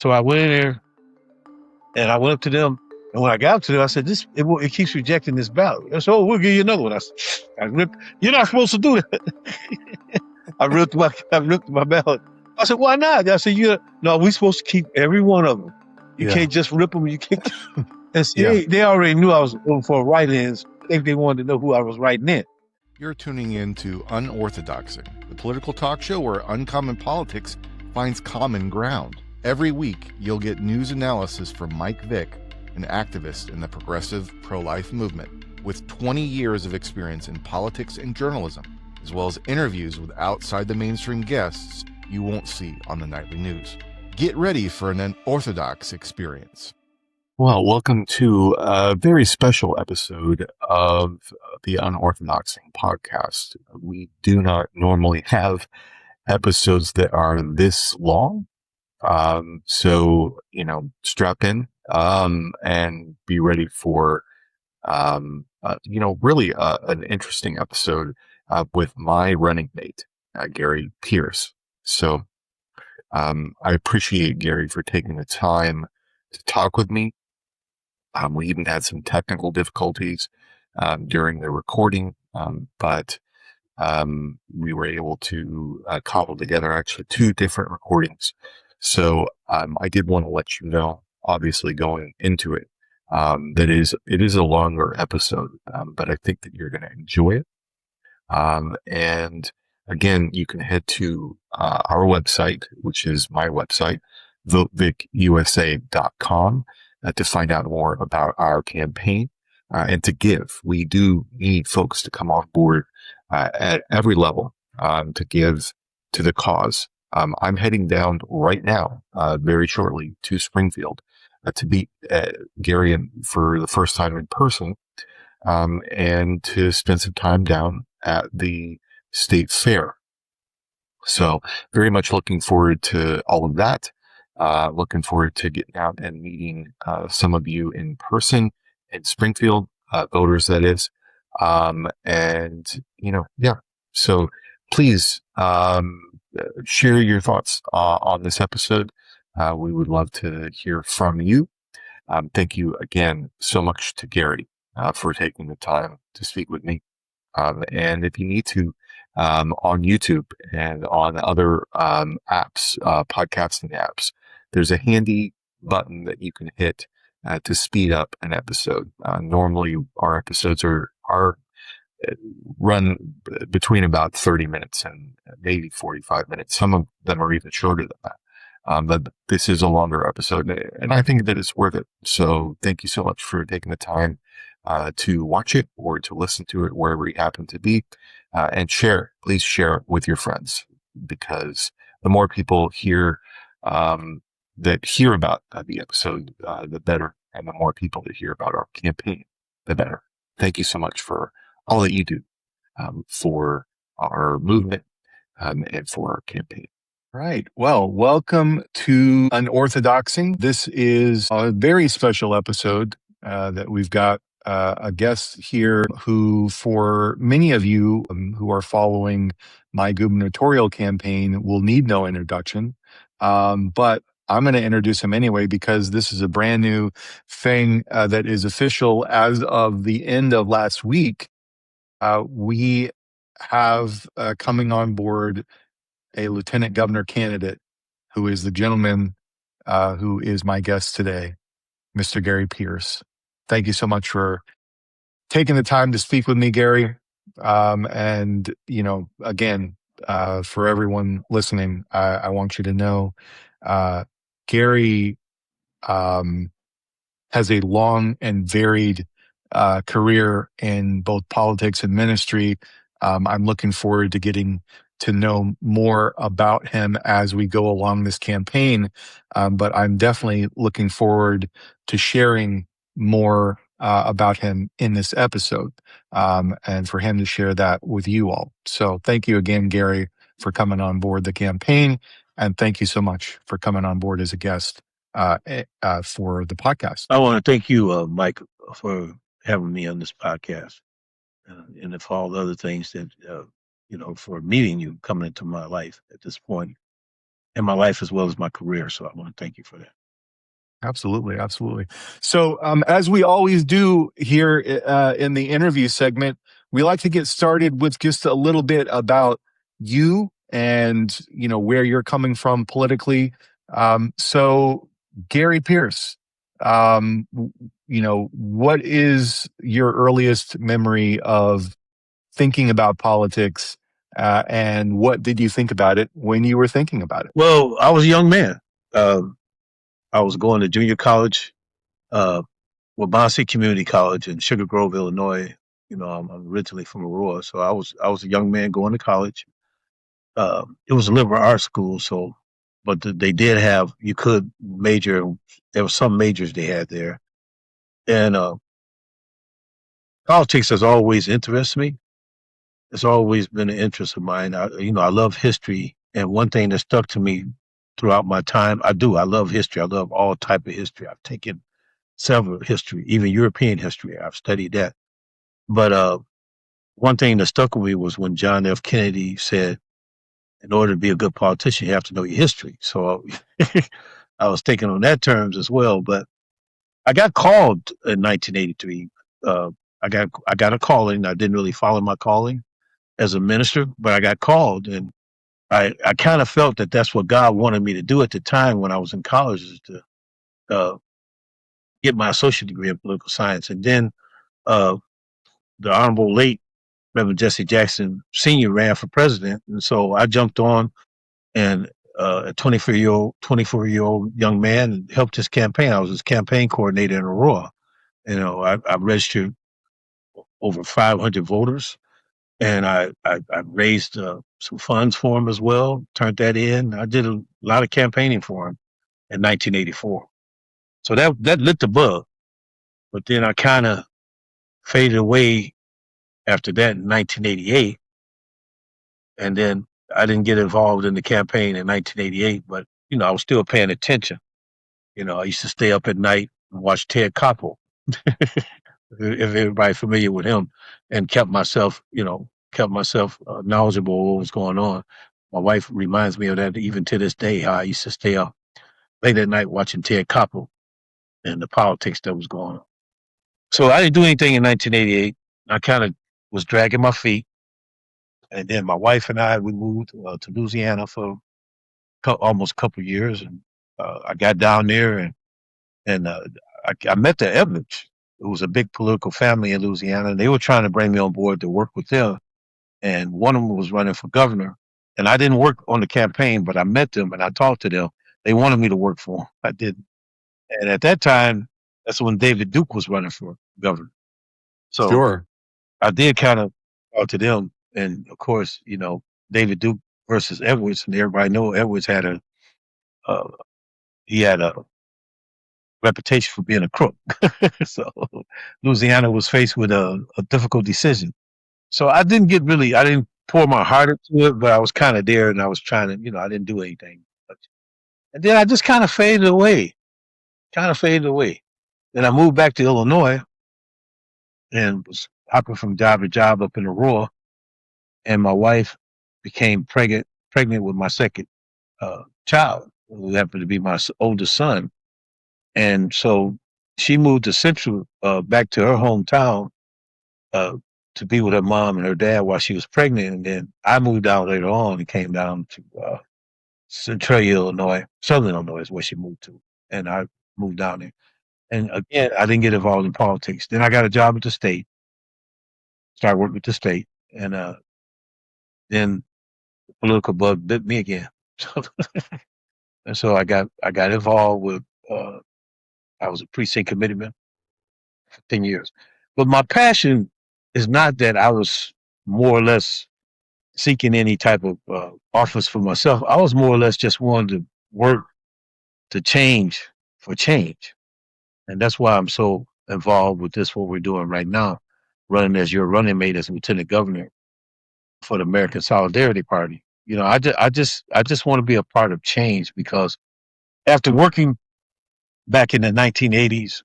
So I went in there and I went up to them. And when I got up to them, I said, it keeps rejecting this ballot. They said, oh, we'll give you another one. I ripped, you're not supposed to do that. I ripped my ballot. I said, why not? I said, no, we're supposed to keep every one of them. You Yeah. can't just rip them. You can't. And see, Yeah. they already knew I was voting for write-ins. I think they wanted to know who I was writing in. You're tuning in to Unorthodoxing, the political talk show where uncommon politics finds common ground. Every week, you'll get news analysis from Mike Vick, an activist in the progressive pro-life movement with 20 years of experience in politics and journalism, as well as interviews with outside-the-mainstream guests you won't see on the nightly news. Get ready for an unorthodox experience. Well, welcome to a very special episode of the Unorthodoxing podcast. We do not normally have episodes that are this long. So, strap in and be ready for, really an interesting episode with my running mate, Gary Pierce. So I appreciate Gary for taking the time to talk with me. We even had some technical difficulties during the recording, but we were able to cobble together actually two different recordings. So I did want to let you know, obviously going into it, that it is a longer episode, but I think that you're going to enjoy it. And again, you can head to our website, which is my website, votevicusa.com, to find out more about our campaign and to give. We do need folks to come on board at every level to give to the cause. I'm heading down right now, very shortly, to Springfield to meet Gary for the first time in person and to spend some time down at the state fair. So very much looking forward to all of that. Looking forward to getting out and meeting some of you in person in Springfield, voters that is. So please share your thoughts on this episode. We would love to hear from you. Thank you again so much to Gary for taking the time to speak with me. And if you need to, on YouTube and on other apps, podcasting apps, there's a handy button that you can hit to speed up an episode. Normally, our episodes are run between about 30 minutes and maybe 45 minutes. Some of them are even shorter than that. But this is a longer episode, and I think that it's worth it. So thank you so much for taking the time to watch it or to listen to it wherever you happen to be, and share. Please share it with your friends, because the more people that hear about the episode, the better, and the more people that hear about our campaign, the better. Thank you so much for all that you do for our movement and for our campaign. Right. Well, welcome to Unorthodoxing. This is a very special episode that we've got a guest here who, for many of you who are following my gubernatorial campaign, will need no introduction. But I'm going to introduce him anyway, because this is a brand new thing that is official as of the end of last week. We have coming on board a lieutenant governor candidate who is the gentleman who is my guest today, Mr. Gary Pierce. Thank you so much for taking the time to speak with me, Gary. And, again, for everyone listening, I want you to know Gary has a long and varied career in both politics and ministry. I'm looking forward to getting to know more about him as we go along this campaign. But I'm definitely looking forward to sharing more about him in this episode, and for him to share that with you all. So thank you again, Gary, for coming on board the campaign. And thank you so much for coming on board as a guest for the podcast. I want to thank you, Mike, for having me on this podcast, and for all the other things that, for meeting you, coming into my life at this point. in my life as well as my career. So I want to thank you for that. Absolutely, absolutely. So, as we always do here in the interview segment, we like to get started with just a little bit about you and where you're coming from politically. So, Gary Pierce, what is your earliest memory of thinking about politics, and what did you think about it when you were thinking about it? Well, I was a young man. Um, I was going to junior college, uh, Wabansie Community College in Sugar Grove, Illinois. I'm originally from Aurora, so I was a young man going to college. It was a liberal arts school, so but they did have you could major. There were some majors they had there, and politics has always interested me. It's always been an interest of mine. I love history, and one thing that stuck to me throughout my time, I do. I love history. I love all type of history. I've taken several history, even European history. I've studied that. But one thing that stuck with me was when John F. Kennedy said, "In order to be a good politician, you have to know your history." So I was thinking on that terms as well. But I got called in 1983. Uh, I got a calling. I didn't really follow my calling as a minister, but I got called, and I kind of felt that that's what God wanted me to do at the time when I was in college, is to uh, get my associate degree in political science. And then uh, the Honorable late Reverend Jesse Jackson Sr. ran for president, and so I jumped on and a 24-year old young man and helped his campaign. I was his campaign coordinator in Aurora. I registered over 500 voters, and I raised some funds for him as well. Turned that in. I did a lot of campaigning for him in 1984. So that lit the bug. But then I kind of faded away after that in 1988, and then I didn't get involved in the campaign in 1988. But I was still paying attention. I used to stay up at night and watch Ted Koppel, if everybody's familiar with him, and kept myself knowledgeable of what was going on. My wife reminds me of that even to this day. How I used to stay up late at night watching Ted Koppel and the politics that was going on. So I didn't do anything in 1988. I kind of was dragging my feet, and then my wife and we moved to Louisiana for almost a couple of years, and I got down there and I met the Edmonds. It was a big political family in Louisiana, and they were trying to bring me on board to work with them. And one of them was running for governor, and I didn't work on the campaign, but I met them and I talked to them. They wanted me to work for them. I didn't. And at that time, that's when David Duke was running for governor. So Sure. I did kind of talk to them, and of course, David Duke versus Edwards, and everybody know Edwards uh, had a reputation for being a crook. So Louisiana was faced with a difficult decision. So I didn't pour my heart into it, but I was kind of there, and I was trying to, I didn't do anything. And then I just kind of faded away. Then I moved back to Illinois and was hopping from job to job up in Aurora, and my wife became pregnant with my second child, who happened to be my oldest son. And so she moved to Central, back to her hometown, uh, to be with her mom and her dad while she was pregnant. And then I moved out later on and came down to Centralia, Illinois. Southern Illinois is where she moved to. And I moved down there. And again, I didn't get involved in politics. Then I got a job at the state, started working with the state. And then the political bug bit me again. And so I got involved with, I was a precinct committeeman for 10 years. But my passion is not that I was more or less seeking any type of office for myself. I was more or less just wanting to work to change for change. And that's why I'm so involved with this, what we're doing right now, running as your running mate as lieutenant governor for the American Solidarity Party. I just want to be a part of change, because after working back in the 1980s,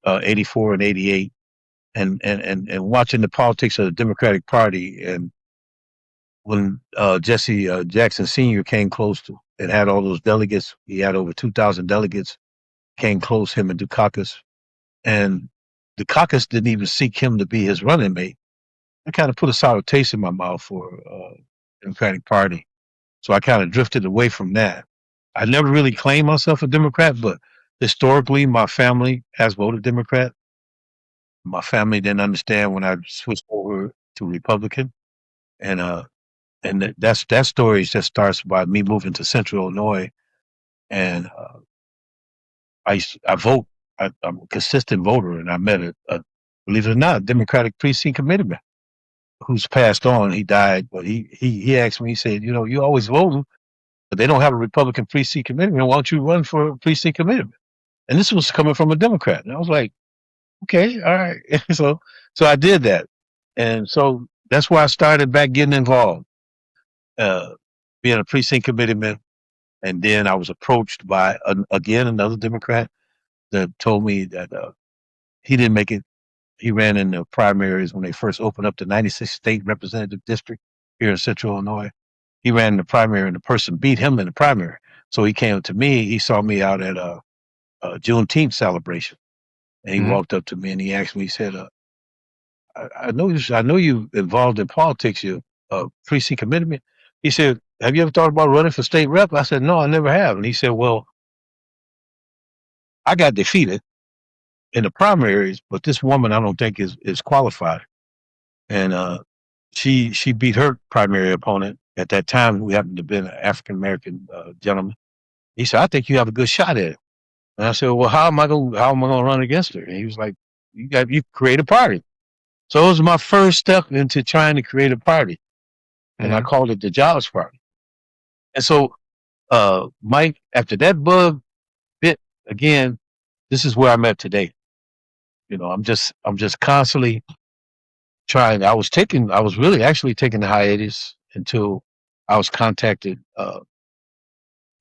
84 and 88, and watching the politics of the Democratic Party, and when Jesse Jackson Sr. came close to and had all those delegates. He had over 2,000 delegates came close him and Dukakis, and Dukakis didn't even seek him to be his running mate. It kind of put a sour taste in my mouth for Democratic Party. So I kind of drifted away from that. I never really claimed myself a Democrat, but historically, my family has voted Democrat. My family didn't understand when I switched over to Republican, and that story just starts by me moving to Central Illinois, and I vote. I'm a consistent voter, and I met believe it or not, Democratic precinct committeeman who's passed on. He died, but he asked me. He said, you always voting, but they don't have a Republican precinct committeeman. Why don't you run for a precinct committeeman? And this was coming from a Democrat, and I was like, okay, all right. So I did that, and so that's why I started back getting involved, uh, being a precinct committeeman. And then I was approached by again another Democrat that told me that he didn't make it. He ran in the primaries when they first opened up the 96th state representative district here in Central Illinois. He ran in the primary, and the person beat him in the primary. So he came to me. He saw me out at a Juneteenth celebration, and he Mhm. walked up to me and he asked me. He said, I know you involved in politics. You precinct commitment." He said, "Have you ever thought about running for state rep?" I said, "No, I never have." And he said, "Well, I got defeated in the primaries, but this woman I don't think is qualified." And she beat her primary opponent at that time, who happened to be an African American gentleman. He said, "I think you have a good shot at it." And I said, "Well, how am I gonna run against her?" And he was like, you create a party." So it was my first step into trying to create a party, and I Mhm. called it the Jobs Party. And so, Mike, after that bug bit again, this is where I'm at today. I'm just constantly trying. I was really actually taking the hiatus until I was contacted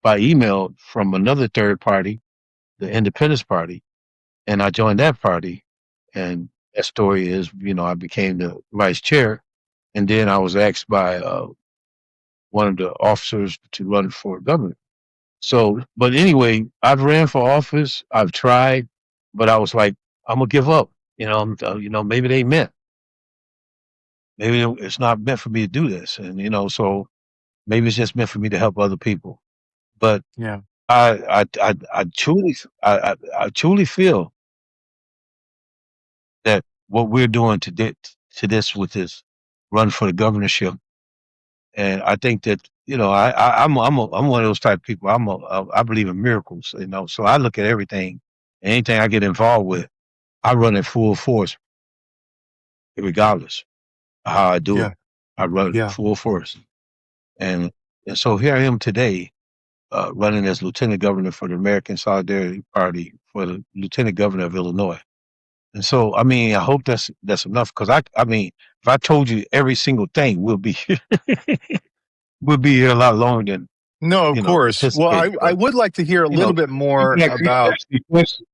by email from another third party, the Independence Party, and I joined that party. And that story is, I became the vice chair, and then I was asked by one of the officers to run for governor. So, but anyway, I've ran for office. I've tried, but I was like, I'm gonna give up. Maybe they meant, maybe it's not meant for me to do this, and so maybe it's just meant for me to help other people. But Yeah. I truly feel that what we're doing to this with this run for the governorship, and I think that I'm one of those type of people. I believe in miracles, so I look at everything, anything I get involved with, I run at full force, regardless of how I do it. Yeah. I run Yeah. full force, and so here I am today, running as lieutenant governor for the American Solidarity Party for the lieutenant governor of Illinois. And so, I mean, I hope that's enough, because I mean, if I told you every single thing, we'll be here a lot longer than No, of course. Well, anticipated. I But would like to hear a you know, little bit you more can about, ask me questions.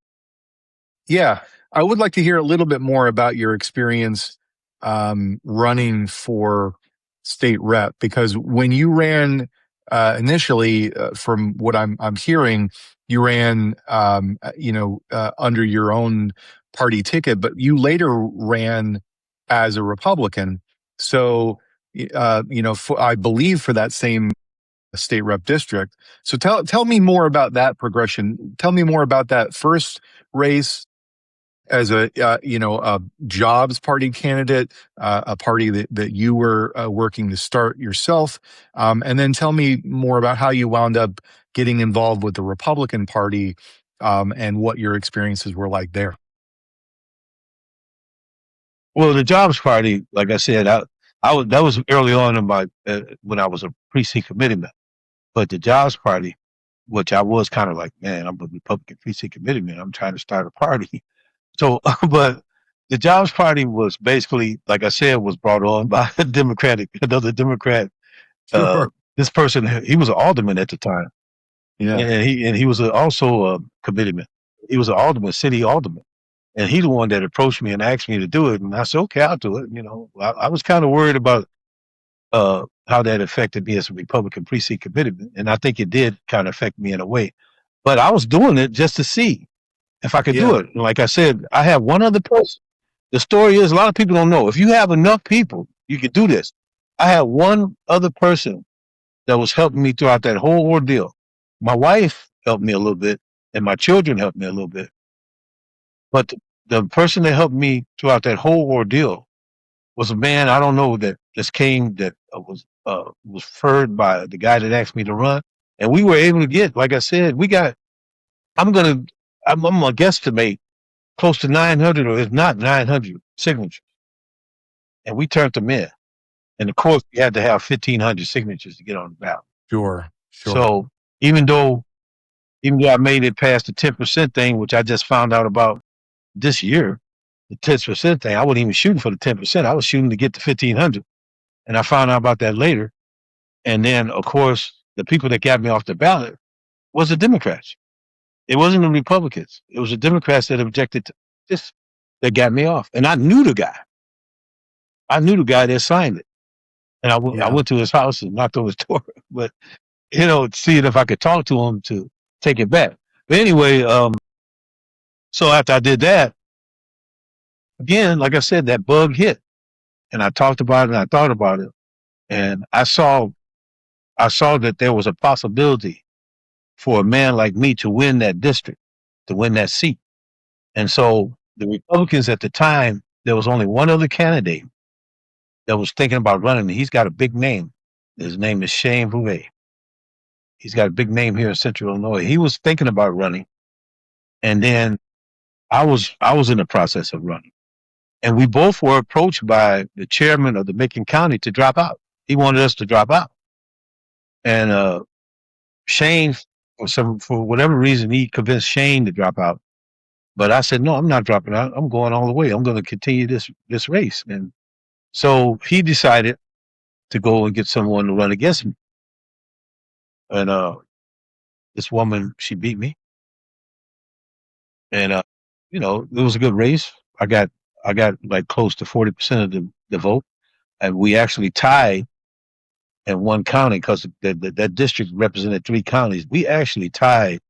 yeah, I would like to hear a little bit more about your experience running for state rep, because when you ran initially, from what I'm hearing, you ran, under your own party ticket, but you later ran as a Republican. So, I believe for that same state rep district. So tell me more about that progression. Tell me more about that first race as a jobs party candidate, a party that you were working to start yourself, and then tell me more about how you wound up getting involved with the Republican Party, and what your experiences were like there. Well, the Jobs Party, like I said, I was that was early on in my when I was a precinct committeeman. But the Jobs Party, which I was kind of like, man, I'm a Republican precinct committeeman. I'm trying to start a party. So, but the Jobs Party was basically, like I said, was brought on by another Democrat. Uh, Sure. this person, he was an alderman at the time, Yeah. and he was also a committeeman. He was an alderman, city alderman, and he the one that approached me and asked me to do it. And I said, okay, I'll do it. I was kind of worried about how that affected me as a Republican precinct committee, and I think it did kind of affect me in a way. But I was doing it just to see if I could do Yeah. it. And like I said, I have one other person. The story is a lot of people don't know. If you have enough people, you can do this. I had one other person that was helping me throughout that whole ordeal. My wife helped me a little bit, and my children helped me a little bit. But the person that helped me throughout that whole ordeal was a man I don't know that just came that was referred by the guy that asked me to run, and we were able to get, like I said, we got. I'm gonna I'm gonna guesstimate close to 900, or if not 900 signatures, and we turned them in. And of course, we had to have 1,500 signatures to get on the ballot. Sure. So even though even though I made it past the 10% thing, which I just found out about this year, the 10% thing, I wasn't even shooting for the 10%. I was shooting to get to 1,500, and I found out about that later. And then, of course, the people that got me off the ballot was the Democrats. It wasn't the Republicans. It was the Democrats that objected to this that got me off. And I knew the guy. I knew the guy that signed it. And I Yeah. went to his house and knocked on his door, but seeing if I could talk to him to take it back. But anyway, so after I did that, again, like I said, that bug hit, and I talked about it and I thought about it, and I saw that there was a possibility for a man like me to win that district, to win that seat. And so the Republicans at the time, there was only one other candidate that was thinking about running. He's got a big name. His name is Shane Bouvet. He's got a big name here in Central Illinois. He was thinking about running, and then I was in the process of running, and we both were approached by the chairman of the Macon County to drop out. He wanted us to drop out, and Shane, for whatever reason, he convinced Shane to drop out. But I said, no, I'm not dropping out. I'm going all the way. I'm going to continue this race. And so he decided to go and get someone to run against me. And this woman, she beat me. And it was a good race. I got like close to 40% of the vote, and we actually tied in one county because that district represented three counties. We actually tied.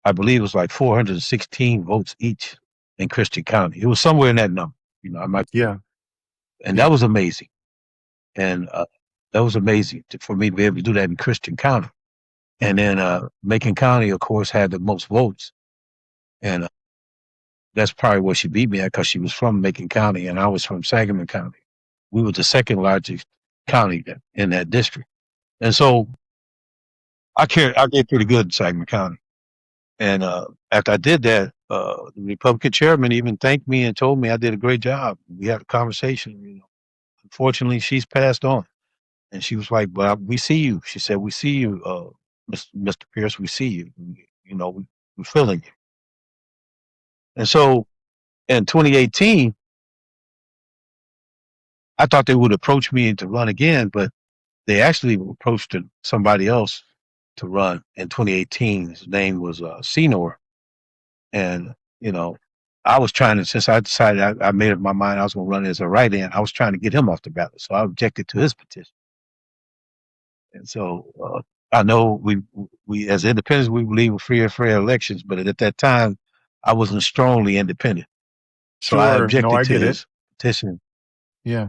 I believe it was like 416 votes each in Christian County. It was somewhere in that number. I might. Yeah. And Yeah. that was amazing. And that was amazing for me to be able to do that in Christian County. And then Macon County, of course, had the most votes, and that's probably where she beat me at because she was from Macon County and I was from Sangamon County. We were the second largest county in that district, and so I did pretty good in Sangamon County. And after I did that, the Republican chairman even thanked me and told me I did a great job. We had a conversation. Unfortunately, she's passed on. And she was like, "Well, we see you." She said, "We see you, Mr. Pierce. We see you. We're feeling you." And so in 2018, I thought they would approach me to run again, but they actually approached somebody else to run in 2018. His name was Senor. And, I was trying to, since I decided I made up my mind I was going to run as a write-in, I was trying to get him off the ballot. So I objected to his petition. And so I know we as independents we believe in free and fair elections, but at that time I wasn't strongly independent, so I Sure. No, objected I to get it. his petition. Yeah.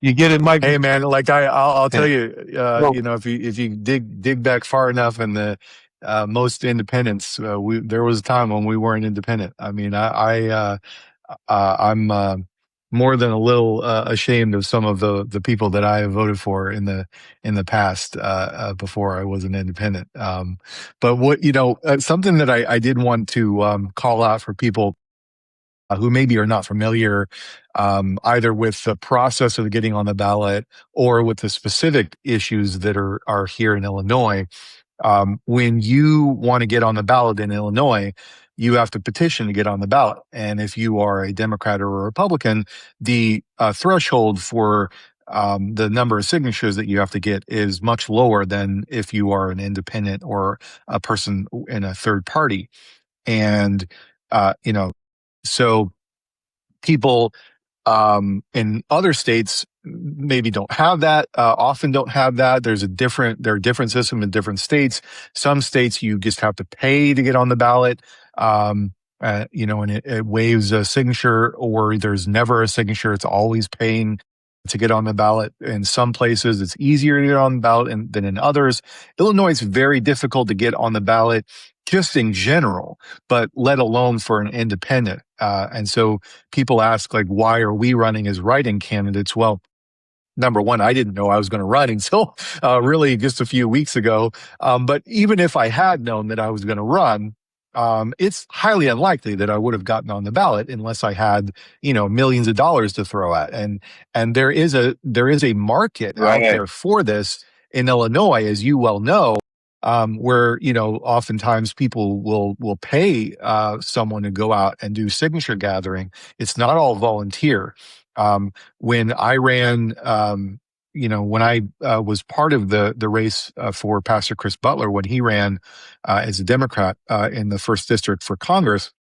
You get it, Mike? Hey man, like I'll tell Yeah. you, Well, if you dig back far enough in the most independents, there was a time when we weren't independent. I mean, I'm more than a little ashamed of some of the people that I have voted for in the past before I was an independent. But something that I did want to call out for people who maybe are not familiar either with the process of getting on the ballot or with the specific issues that are here in Illinois. When you want to get on the ballot in Illinois, you have to petition to get on the ballot. And if you are a Democrat or a Republican, the threshold for the number of signatures that you have to get is much lower than if you are an independent or a person in a third party. And, so people in other states maybe don't have that, often don't have that. There are different systems in different states. Some states you just have to pay to get on the ballot. And it waives a signature, or there's never a signature. It's always paying to get on the ballot. In some places, it's easier to get on the ballot than in others. Illinois is very difficult to get on the ballot just in general, but let alone for an independent. And so people ask, like, why are we running as write-in candidates? Well, number one, I didn't know I was going to run until really just a few weeks ago. But even if I had known that I was going to run, it's highly unlikely that I would have gotten on the ballot unless I had, millions of dollars to throw at. And there is a market out Right. there for this in Illinois, as you well know, where oftentimes people will pay someone to go out and do signature gathering. It's not all volunteer. When I ran, when I was part of the race for Pastor Chris Butler, when he ran as a Democrat in the first district for Congress,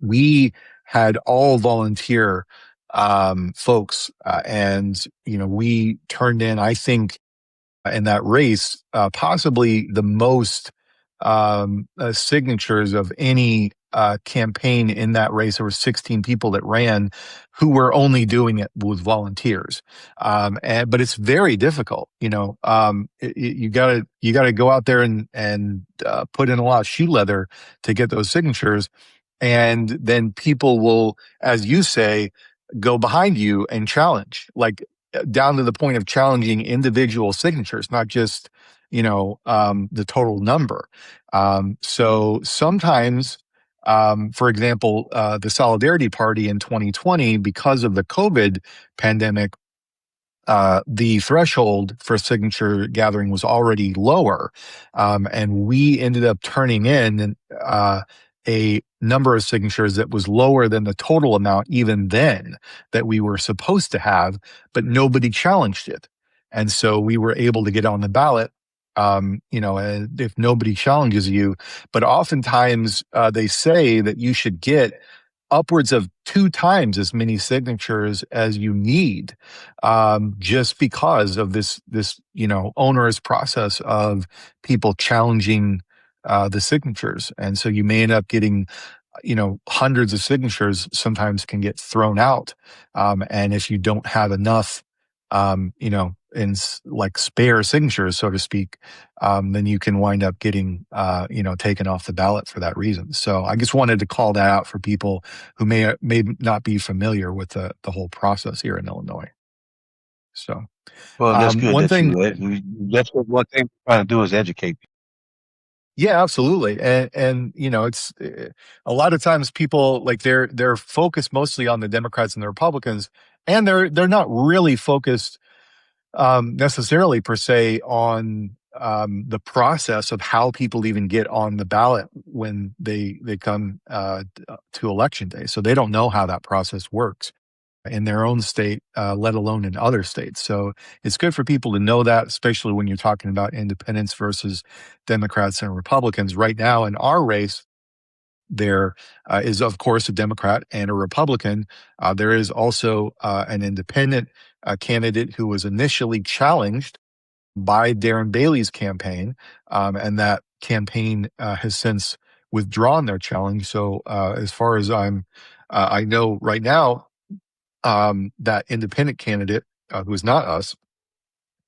we had all volunteer folks, and we turned in, I think, in that race, possibly the most signatures of any campaign in that race. There were 16 people that ran who were only doing it with volunteers. But it's very difficult. You gotta go out there and put in a lot of shoe leather to get those signatures. And then people will, as you say, go behind you and challenge, like down to the point of challenging individual signatures, not just, the total number. So sometimes, for example, the Solidarity Party in 2020, because of the COVID pandemic, the threshold for signature gathering was already lower. And we ended up turning in a number of signatures that was lower than the total amount even then that we were supposed to have, but nobody challenged it. And so we were able to get on the ballot. And if nobody challenges you, but oftentimes they say that you should get upwards of 2 times as many signatures as you need, just because of this onerous process of people challenging the signatures. And so you may end up getting, hundreds of signatures sometimes can get thrown out. And if you don't have enough, like spare signatures, so to speak, then you can wind up getting, taken off the ballot for that reason. So I just wanted to call that out for people who may not be familiar with the whole process here in Illinois. So, Well, that's good one that thing, that's what one thing we're trying to do is educate people. yeah, absolutely. And it's a lot of times people, like, they're focused mostly on the Democrats and the Republicans, and they're not really focused necessarily per se on the process of how people even get on the ballot when they come to election day. So they don't know how that process works in their own state, let alone in other states. So it's good for people to know that, especially when you're talking about independents versus Democrats and Republicans. Right now in our race, there is, of course, a Democrat and a Republican. There is also an independent candidate who was initially challenged by Darren Bailey's campaign, and that campaign has since withdrawn their challenge. So, as far as I know right now, that independent candidate, who is not us,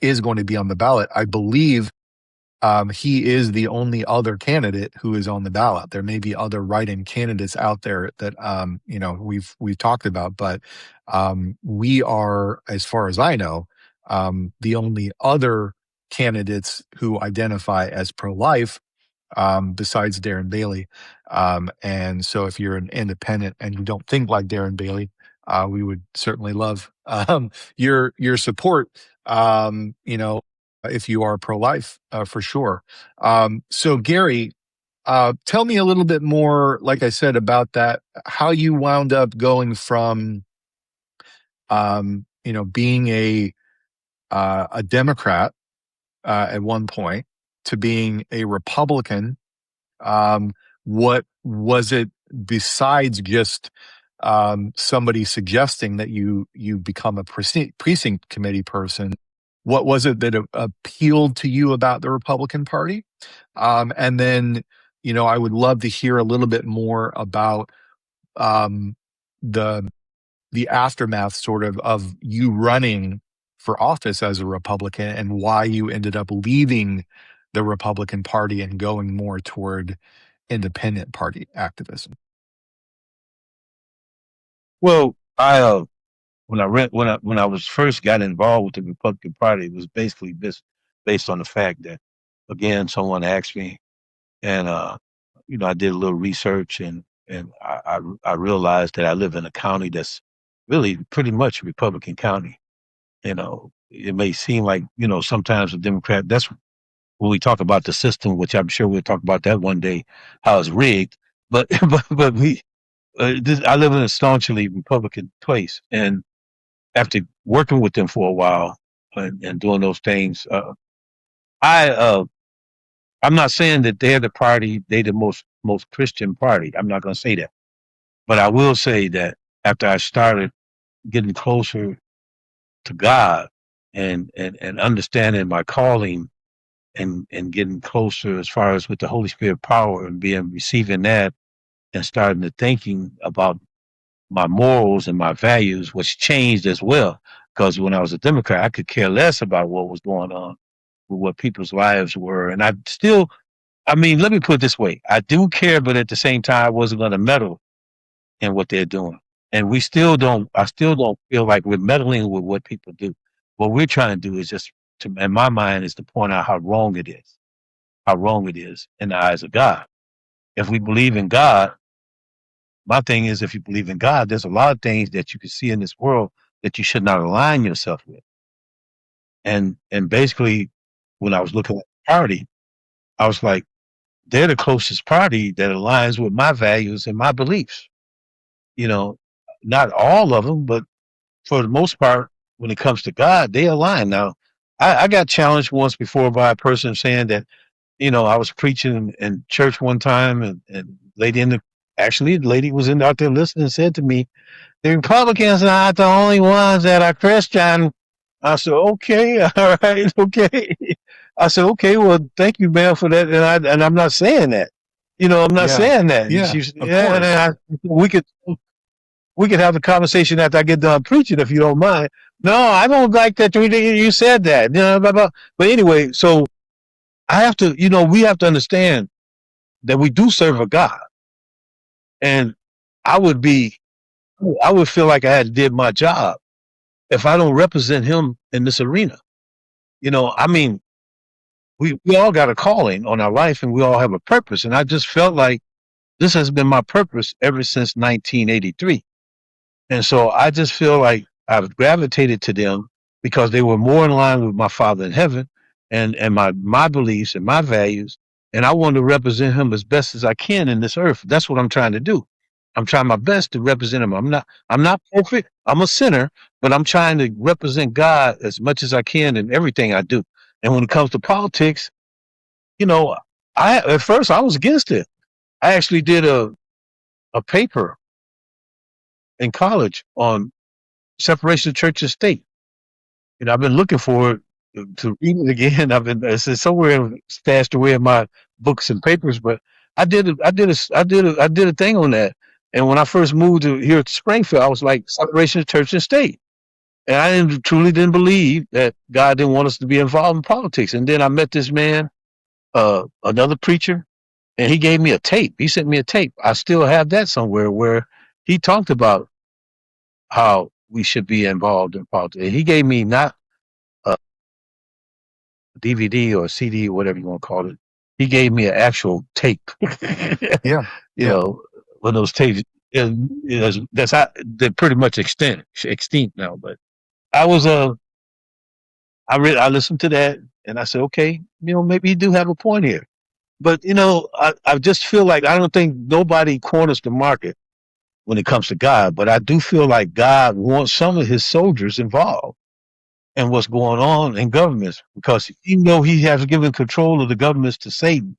is going to be on the ballot. I believe he is the only other candidate who is on the ballot. There may be other write-in candidates out there that we've talked about, but we are, as far as I know, the only other candidates who identify as pro-life, besides Darren Bailey. And so if you're an independent and you don't think like Darren Bailey, we would certainly love your support, if you are pro-life, for sure. So Gary, tell me a little bit more, like I said, about that, how you wound up going from, being a Democrat at one point to being a Republican. What was it besides just somebody suggesting that you become a precinct committee person. What was it that appealed to you about the Republican Party? And then, I would love to hear a little bit more about um, the aftermath sort of you running for office as a Republican and why you ended up leaving the Republican Party and going more toward independent party activism. Well, when I was first got involved with the Republican Party, it was basically based on the fact that, again, someone asked me, and I did a little research, and I realized that I live in a county that's really pretty much a Republican county. It may seem like sometimes a Democrat. That's when we talk about the system, which I'm sure we'll talk about that one day, how it's rigged. But but I live in a staunchly Republican place, and after working with them for a while and doing those things, I I'm not saying that they're the most Christian party. I'm not going to say that, but I will say that after I started getting closer to God and understanding my calling and getting closer as far as with the Holy Spirit power and being receiving that and starting to thinking about my morals and my values, which changed as well. Because when I was a Democrat, I could care less about what was going on with what people's lives were. And I mean, let me put it this way. I do care, but at the same time, I wasn't going to meddle in what they're doing. And I still don't feel like we're meddling with what people do. What we're trying to do is just, in my mind, is to point out how wrong it is in the eyes of God. If we believe in God, my thing is, if you believe in God, there's a lot of things that you can see in this world that you should not align yourself with. And basically, when I was looking at the party, I was like, they're the closest party that aligns with my values and my beliefs. You know, not all of them, but for the most part, when it comes to God, they align. Now, I got challenged once before by a person saying that, I was preaching in church one time, and the lady was out there listening and said to me, the Republicans are not the only ones that are Christian. I said, okay, all right, okay. I said, okay, well, thank you, ma'am, for that. And I'm not saying that. I'm not Yeah. saying that. And Yeah, she said, of yeah, and course. we could have a conversation after I get done preaching, if you don't mind. No, I don't like that you said that. Blah, blah. But anyway, so we have to understand that we do serve a God, and I would be, I would feel like I had did my job if I don't represent Him in this arena. I mean, we all got a calling on our life, and we all have a purpose, and I just felt like this has been my purpose ever since 1983. And so I just feel like I've gravitated to them because they were more in line with my Father in heaven and my beliefs and my values. And I want to represent Him as best as I can in this earth. That's what I'm trying to do. I'm trying my best to represent Him. I'm not perfect. I'm a sinner, but I'm trying to represent God as much as I can in everything I do. And when it comes to politics, you know, at first I was against it. I actually did a paper in college on separation of church and state. I've been looking for it to read it again. It's somewhere stashed away in my books and papers, but I did a thing on that. And when I first moved here to Springfield, I was like separation of church and state. And truly didn't believe that God didn't want us to be involved in politics. And then I met this man, another preacher, and he gave me a tape. He sent me a tape. I still have that somewhere where he talked about how we should be involved in politics. And he gave me not a DVD or a CD or whatever you want to call it. He gave me an actual tape. Yeah. you Yeah. know, one of those tapes. They're pretty much extinct now. But I was I listened to that and I said, okay, maybe you do have a point here. But I just feel like I don't think nobody corners the market when it comes to God, but I do feel like God wants some of His soldiers involved in what's going on in governments, because even though He has given control of the governments to Satan,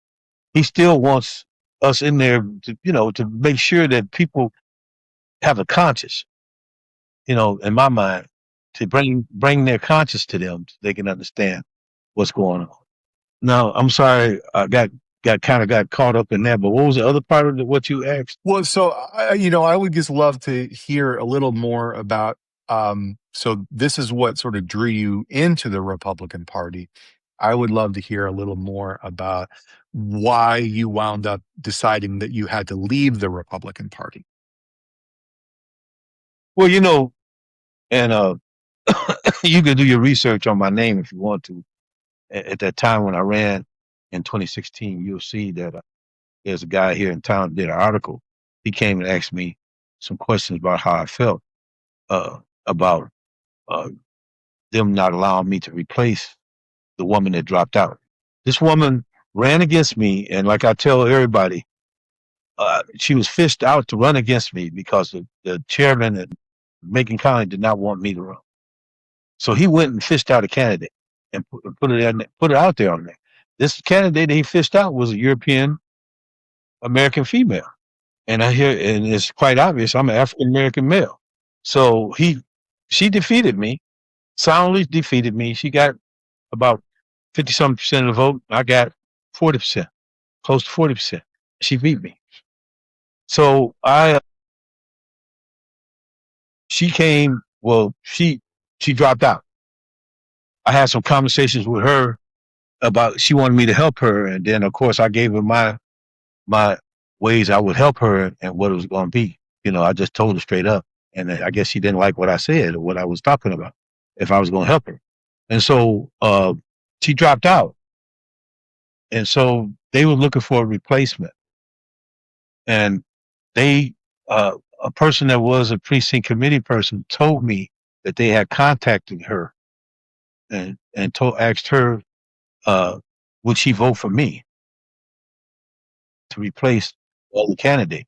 He still wants us in there to make sure that people have a conscience, in my mind, to bring their conscience to them so they can understand what's going on. Now, I'm sorry, I got caught up in that, but what was the other part of what you asked? Well, so I would just love to hear a little more about. So this is what sort of drew you into the Republican Party. I would love to hear a little more about why you wound up deciding that you had to leave the Republican Party. Well, and you can do your research on my name if you want to. At that time when I ran in 2016, you'll see that there's a guy here in town that did an article. He came and asked me some questions about how I felt about uh, them not allowing me to replace the woman that dropped out. This woman ran against me, and like I tell everybody, she was fished out to run against me because the chairman at Macon County did not want me to run. So he went and fished out a candidate and put it out there on there. This candidate that he fished out was a European American female, and and it's quite obvious I'm an African American male. So she defeated me, soundly defeated me. She got about 50-some% of the vote. I got 40%, close to 40%. She beat me. So she came. Well, she dropped out. I had some conversations with her about she wanted me to help her, and then of course I gave her my ways I would help her and what it was going to be. I just told her straight up, and I guess she didn't like what I said or what I was talking about. If I was going to help her, and so she dropped out, and so they were looking for a replacement, and they a person that was a precinct committee person told me that they had contacted her and asked her would she vote for me to replace the other candidate,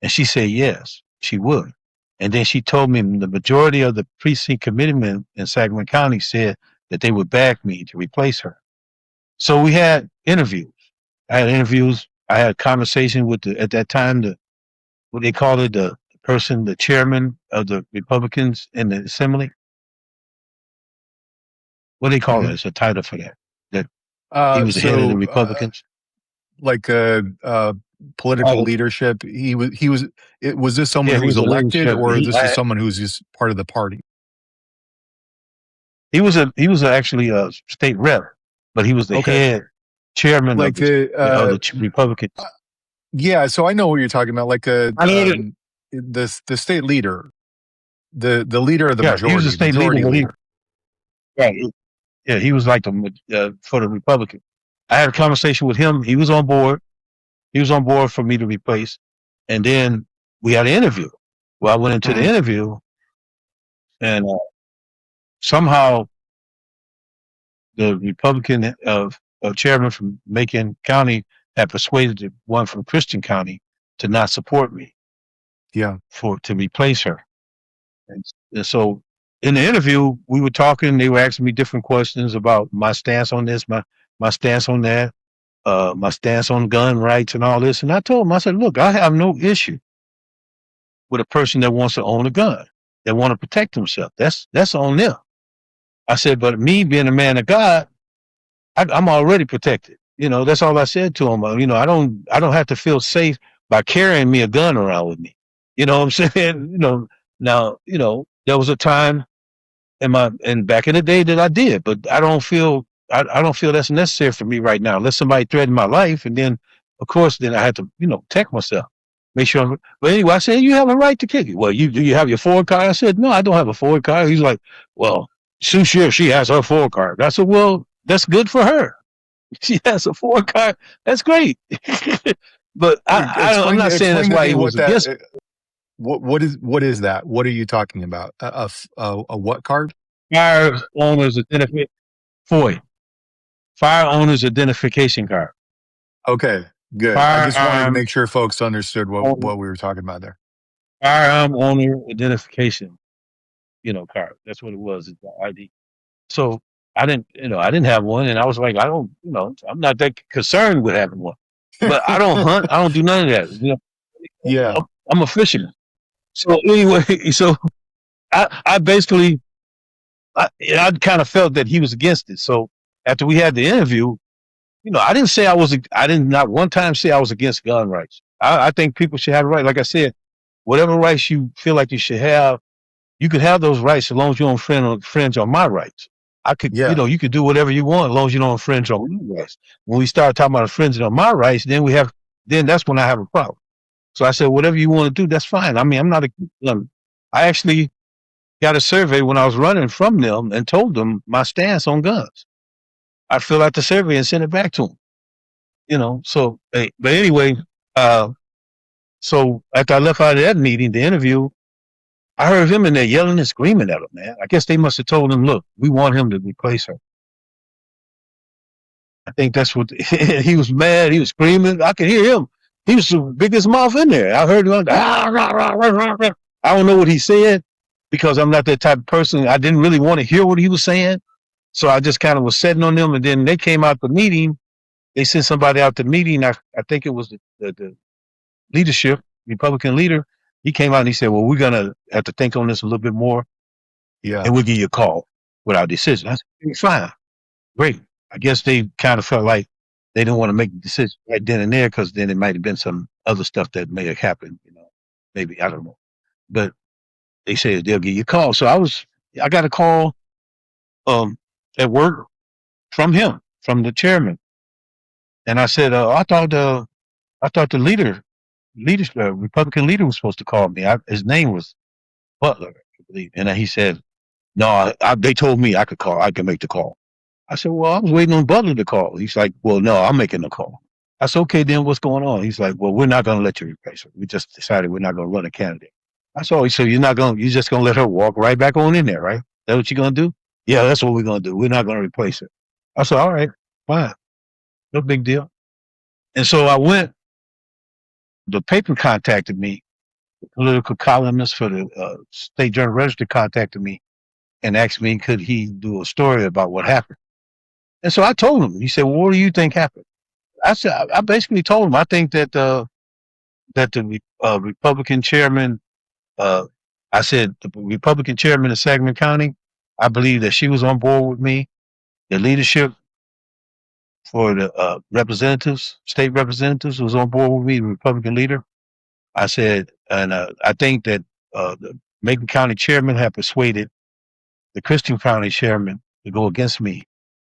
and she said yes, she would. And then she told me the majority of the precinct committeemen in Sangamon County said that they would back me to replace her. So we had interviews. I had interviews. I had a conversation with at that time, what they call it, the person, the chairman of the Republicans in the assembly. What do they call it? It's a title for that. That he was the head of the Republicans. Like political leadership. Was this someone who was elected, or this is someone who's just part of the party? He was actually a state rep, but he was the head chairman of the Republicans. Yeah, so I know what you're talking about. Like the state leader, the leader of the majority. He was the state leader. Right. Yeah, he was like for the Republicans. I had a conversation with him. He was on board. He was on board for me to replace. And then we had an interview. Well, I went into the interview, and somehow the Republican chairman from Macon County had persuaded the one from Christian County to not support me. Yeah. To replace her. And so in the interview, we were talking. They were asking me different questions about my stance on this, my stance on that, my stance on gun rights and all this. And I told them, I said, look, I have no issue with a person that wants to own a gun, that want to protect himself. That's on them. I said, but me being a man of God, I'm already protected. That's all I said to him. I don't have to feel safe by carrying me a gun around with me. You know what I'm saying? Now, there was a time and back in the day that I did, but I don't feel that's necessary for me right now. Unless somebody threatened my life, and then of course then I had to, protect myself. Make sure but anyway, I said, you have a right to kick it. Well, do you have your Ford card? I said, no, I don't have a Ford card. He's like, well, Sue Sheriff, she has her Ford card. I said, well, that's good for her. She has a Ford card. That's great. But I'm not saying that's why he was against it. What is that? What are you talking about? A what card? Fire owner's identification. Fire owner's identification card. Okay, good. I just wanted to make sure folks understood what we were talking about there. Firearm owner identification, card. That's what it was. It's the ID. So I didn't have one, and I was like, I'm not that concerned with having one. But I don't hunt. I don't do none of that. Yeah, I'm a fisherman. So anyway, so I basically, I kind of felt that he was against it. So after we had the interview, I didn't say I did not one time say I was against gun rights. I think people should have a right. Like I said, whatever rights you feel like you should have, you could have those rights as long as you don't infringe on my rights. I could, Yeah. you could do whatever you want as long as you don't infringe on my rights. When we start talking about infringing on my rights, then that's when I have a problem. So I said, whatever you want to do, that's fine. I mean, I'm not I actually got a survey when I was running from them and told them my stance on guns. I fill out the survey and send it back to them. So, but anyway, uh, so after I left out of that meeting, the interview, I heard him in there yelling and screaming at him, man. I guess they must have told him, look, we want him to replace her. I think that's what he was mad. He was screaming. I could hear him. He was the biggest mouth in there. I heard him. I don't know what he said because I'm not that type of person. I didn't really want to hear what he was saying. So I just kind of was sitting on them. And then they came out the meeting. They sent somebody out the meeting. I think it was the leadership, Republican leader. He came out and he said, well, we're going to have to think on this a little bit more Yeah. and we'll give you a call with our decision. I said, fine, great. I guess they kind of felt like they didn't want to make the decision right then and there because then it might have been some other stuff that may have happened, maybe, I don't know. But they said they'll give you a call. So I got a call at work from him, from the chairman. And I said, I thought the Republican leader was supposed to call me. His name was Butler, I believe. And he said, no, they told me I could make the call. I said, well, I was waiting on Butler to call. He's like, well, no, I'm making the call. I said, okay, then what's going on? He's like, well, we're not going to let you replace her. We just decided we're not going to run a candidate. I said, oh, so you're just going to let her walk right back on in there, right? Is that what you're going to do? Yeah, that's what we're going to do. We're not going to replace her. I said, all right, fine. No big deal. And so the paper contacted me. The political columnist for the State Journal Register contacted me and asked me, could he do a story about what happened? And so I told him. He said, well, what do you think happened? I said, I basically told him, I think that the Republican chairman, I said, the Republican chairman of Sangamon County, I believe that she was on board with me. The leadership for the state representatives was on board with me, the Republican leader. I said, and I think that the Macon County chairman had persuaded the Christian County chairman to go against me.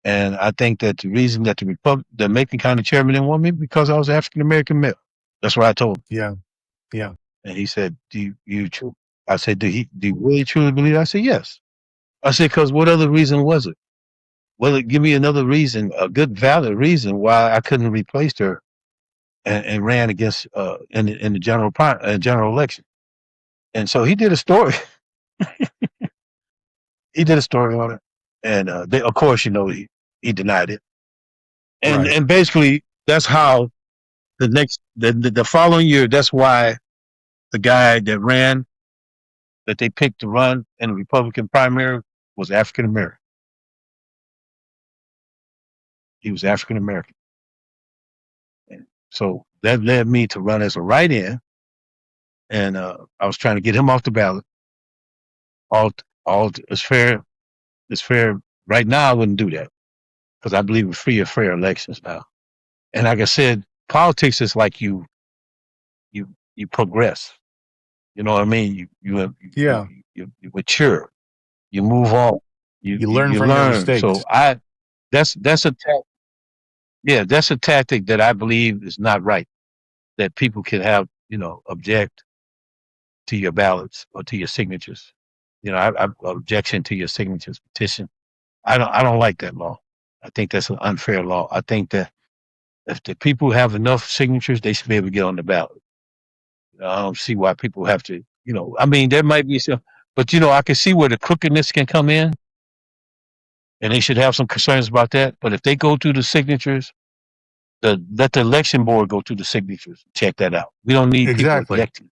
And I think that the reason that the Macon County chairman didn't want me because I was African American male. That's what I told him. Yeah. Yeah. And he said, I said, do you really truly believe it? I said, yes. I said, because what other reason was it? Well, give me another reason, a good, valid reason why I couldn't replace her and ran against in the general election. And so he did a story. He did a story on it, and of course, he denied it. And Right. and basically, that's how the following year. That's why the guy that they picked to run in the Republican primary was African American. He was African American. So that led me to run as a write-in, and I was trying to get him off the ballot. All is fair. It's fair. Right now, I wouldn't do that because I believe in free and fair elections now. And like I said, politics is like you progress. You know what I mean? Yeah. You mature. You move on. You learn You from your learn. mistakes. So that's a tactic that I believe is not right. That people can have object to your ballots or to your signatures. I objection to your signatures petition. I don't like that law. I think that's an unfair law. I think that if the people have enough signatures, they should be able to get on the ballot. I don't see why people have to. I mean, there might be some, but I can see where the crookedness can come in, and they should have some concerns about that. But if they go through the signatures, let the election board go through the signatures. Check that out. We don't need people Exactly. objecting.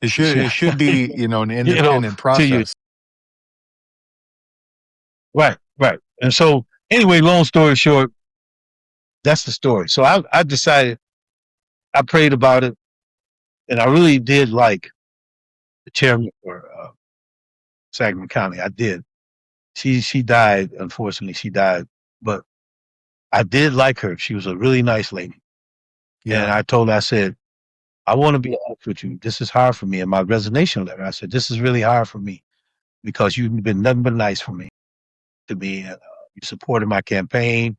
It should be, an independent to you. process. Right. And so, anyway, long story short, that's the story. So I decided, I prayed about it, and I really did like chairman for Sangamon County. I did. She died. Unfortunately, she died. But I did like her. She was a really nice lady. And Yeah. I told her, I said, I want to be honest with you. This is hard for me. In my resignation letter, I said, this is really hard for me because you've been nothing but nice for me to me. And, you supported my campaign.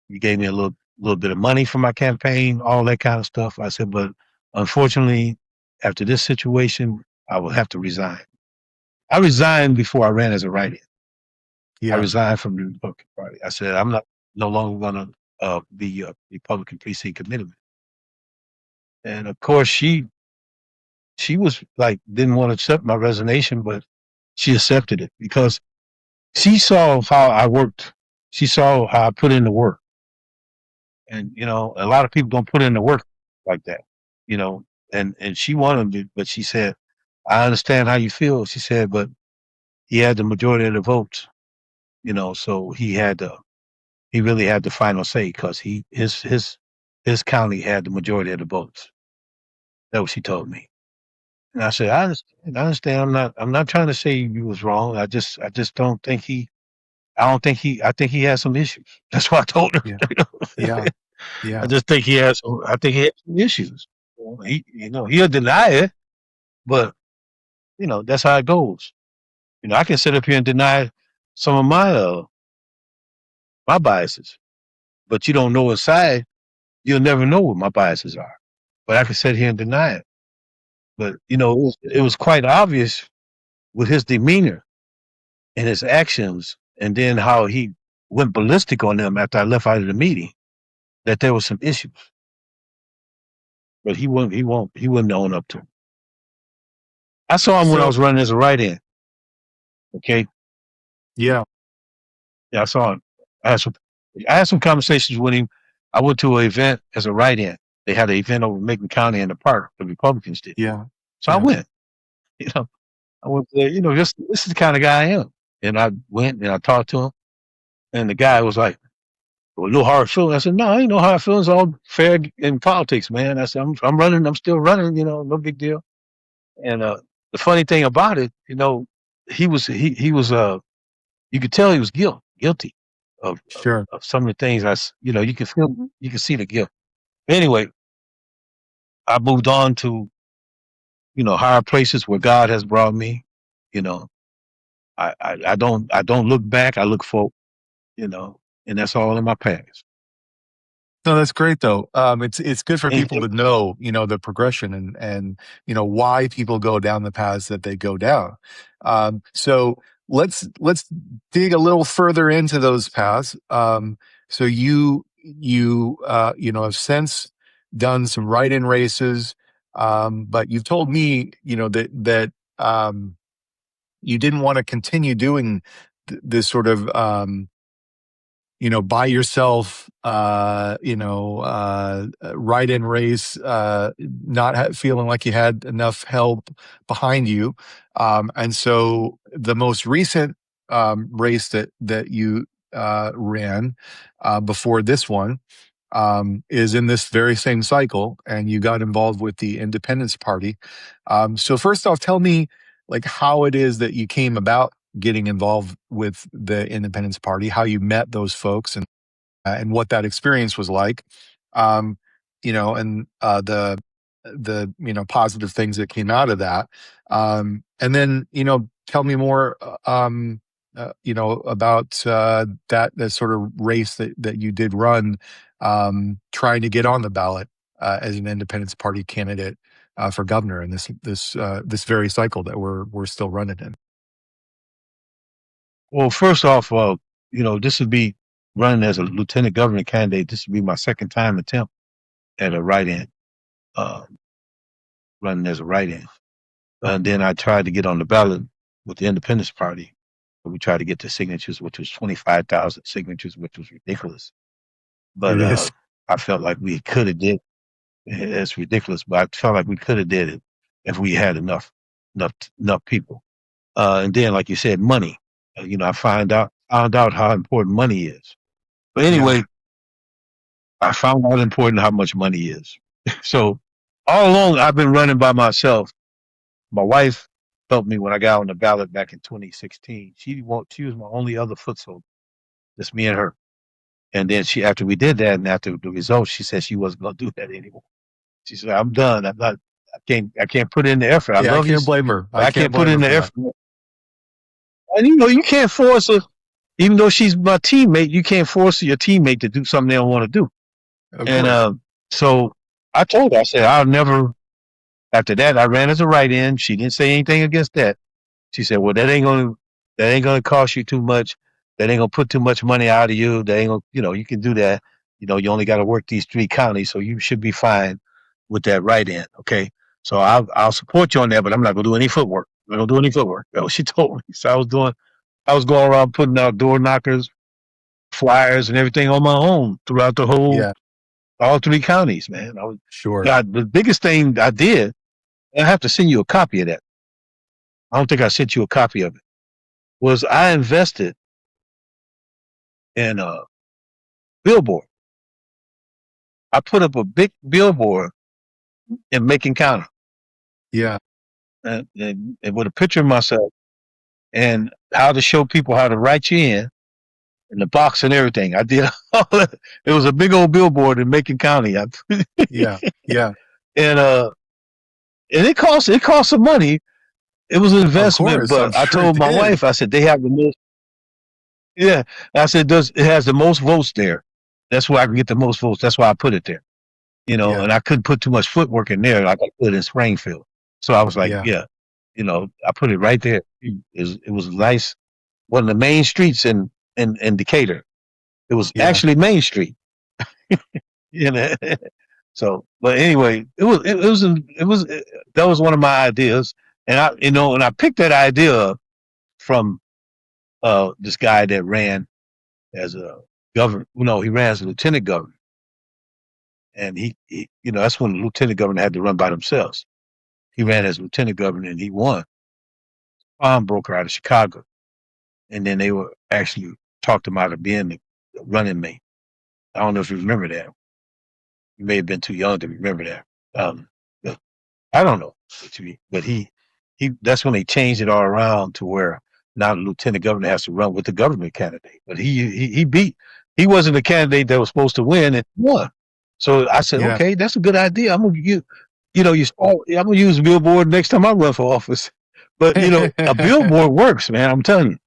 You gave me a little bit of money for my campaign, all that kind of stuff. I said, but unfortunately, after this situation, I will have to resign. I resigned before I ran as a write-in. I Yeah. resigned from the Republican Party. I said, I'm not no longer going to be a Republican precinct committeeman. And of course, she was like didn't want to accept my resignation, but she accepted it because she saw how I worked. She saw how I put in the work, and a lot of people don't put in the work like that, you know. And she wanted me, but she said, "I understand how you feel." She said, "But he had the majority of the votes, so he really had the final say because his county had the majority of the votes." That's what she told me. And I said, I understand. I'm not trying to say you was wrong. I just don't think I think he has some issues. That's what I told her. Yeah. you know. Yeah. I Yeah. just think I think he has some issues. He'll deny it, but that's how it goes. I can sit up here and deny some of my biases, but you don't know inside. You'll never know what my biases are. But I can sit here and deny it. But it was quite obvious with his demeanor and his actions, and then how he went ballistic on them after I left out of the meeting, that there was some issues. But he wouldn't own up to them. I saw him when I So, was running as a write-in. Okay, yeah. yeah, I saw him. I had some, I had some conversations with him. I went to an event as a write-in. They had an event over in Macon County in the park. The Republicans did, Yeah. so I Yeah. went. You know, I went there. This is the kind of guy I am. And I went and I talked to him, and the guy was like, "Well, no hard feelings." I said, "No, ain't no hard feelings. All fair in politics, man." I said, "I'm running. I'm still running. No big deal." And the funny thing about it, he was. You could tell he was guilty of, of Sure. of some of the things you can feel, you can see the guilt. Anyway, I moved on to higher places where God has brought me. You know, I don't look back. I look forward. You know, and that's all in my past. No, that's great though. It's good for And, people to know, the progression and why people go down the paths that they go down. So let's dig a little further into those paths. So you have since done some write-in races, but you've told me, that you didn't want to continue doing this sort of by yourself, write-in race, not feeling like you had enough help behind you. And so the most recent race that you ran before this one is in this very same cycle, and you got involved with the Independence Party. So first off, tell me like how it is that you came about getting involved with the Independence Party, how you met those folks, and what that experience was like, and the positive things that came out of that, and then tell me more, about that sort of race that you did run, trying to get on the ballot as an Independence Party candidate for governor in this very cycle that we're still running in. well, first off, this would be running as a lieutenant governor candidate. This would be my second time attempt at a write-in, uh, running as a write-in. And then I tried to get on the ballot with the Independence Party. We tried to get the signatures, which was 25,000 signatures, which was ridiculous. But It is. I felt like we could have did. It's ridiculous, but I felt like we could have did it if we had enough people. And then, like you said, money. I found out how important money is. But Yeah. anyway, I found out important how much money is. So all along, I've been running by myself. My wife, helped me when I got on the ballot back in 2016. She was my only other foot soldier. Just me and her. And then after we did that, and after the results, she said she wasn't going to do that anymore. She said, "I'm done. I'm not. I can't put in the effort. I Yeah, I love you, can't blame her. but I I can't can't put blame her in the for that. effort." And you can't force her, even though she's my teammate. You can't force your teammate to do something they don't want to do. Of And course. so I told her, I said, I'll never. After that, I ran as a write-in. She didn't say anything against that. She said, "Well, that ain't gonna cost you too much. That ain't gonna put too much money out of you. That ain't gonna, you can do that. You only got to work these 3 counties, so you should be fine with that write-in. Okay, so I'll support you on that, but I'm not gonna do any footwork. I'm not gonna do any footwork." That's what she told me. So I was going around putting out door knockers, flyers, and everything on my own throughout Yeah, all 3 counties. Man, sure. God, the biggest thing I did. I have to send you a copy of that. I don't think I sent you a copy of it. Was I invested in a billboard? I put up a big billboard in Macon County, Yeah, and with a picture of myself and how to show people how to write you in the box and everything. I did all that. It was a big old billboard in Macon County. yeah, yeah. And it cost some money. It was an Of investment, course, I'm but I sure it told my did. wife, I said they have the most. Yeah, I said does it has the most votes there. That's where I can get the most votes. That's why I put it there. Yeah, And I couldn't put too much footwork in there like I could in Springfield. So I was like, yeah, yeah, I put it right there. It was nice. One of the main streets in Decatur. It was yeah, actually Main Street. You know. So, but anyway, that was one of my ideas, and I picked that idea up from this guy that ran as a governor. No, he ran as a lieutenant governor, and that's when the lieutenant governor had to run by themselves. He ran as lieutenant governor and he won. Broker out of Chicago, and then they were actually talked him out of being the running mate. I don't know if you remember that. You may have been too young to remember that. But I don't know, but he that's when they changed it all around to where now the lieutenant governor has to run with the government candidate. But he wasn't the candidate that was supposed to win and won. So I said, yeah. okay, that's a good idea. I'm gonna I'm gonna use a billboard next time I run for office. But a billboard works, man. I'm telling you,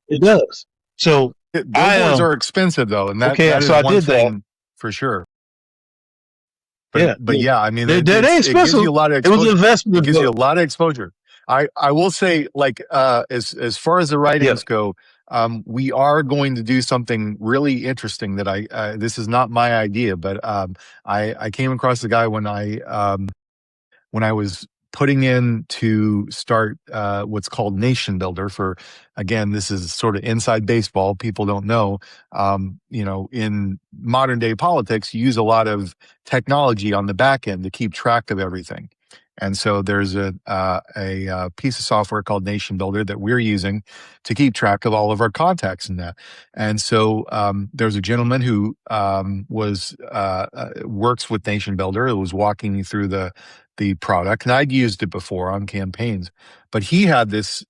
it does. So I Billboards are expensive though, and that okay. that So is I one did that. thing for sure. Yeah, But yeah, I mean, they ain't it gives expensive. you a lot of It was an exposure. It investment, gives you a but lot of exposure. I will say, like, as far as the yeah, writings go, we are going to do something really interesting that this is not my idea, but I came across the guy when I was putting in to start what's called Nation Builder. For again, this is sort of inside baseball. People don't know. In modern day politics, you use a lot of technology on the back end to keep track of everything. And so there's a piece of software called Nation Builder that we're using to keep track of all of our contacts in that. And so there's a gentleman who works with Nation Builder. Who was walking me through the product, and I'd used it before on campaigns. But he had this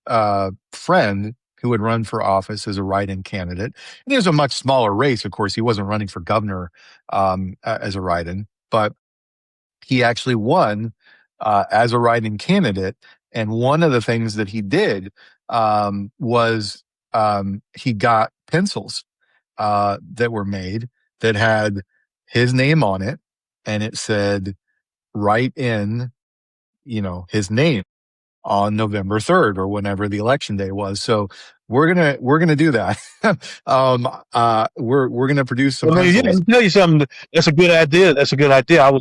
friend who had run for office as a write-in candidate, and it was a much smaller race. Of course, he wasn't running for governor as a write-in, but he actually won as a write-in candidate. And one of the things that he did was he got pencils that were made that had his name on it, and it said, "Write in, his name on November 3rd or whenever the election day was." So we're gonna do that. We're gonna produce some I mean, yeah, pencils. I'll tell you something. That's a good idea. That's a good idea.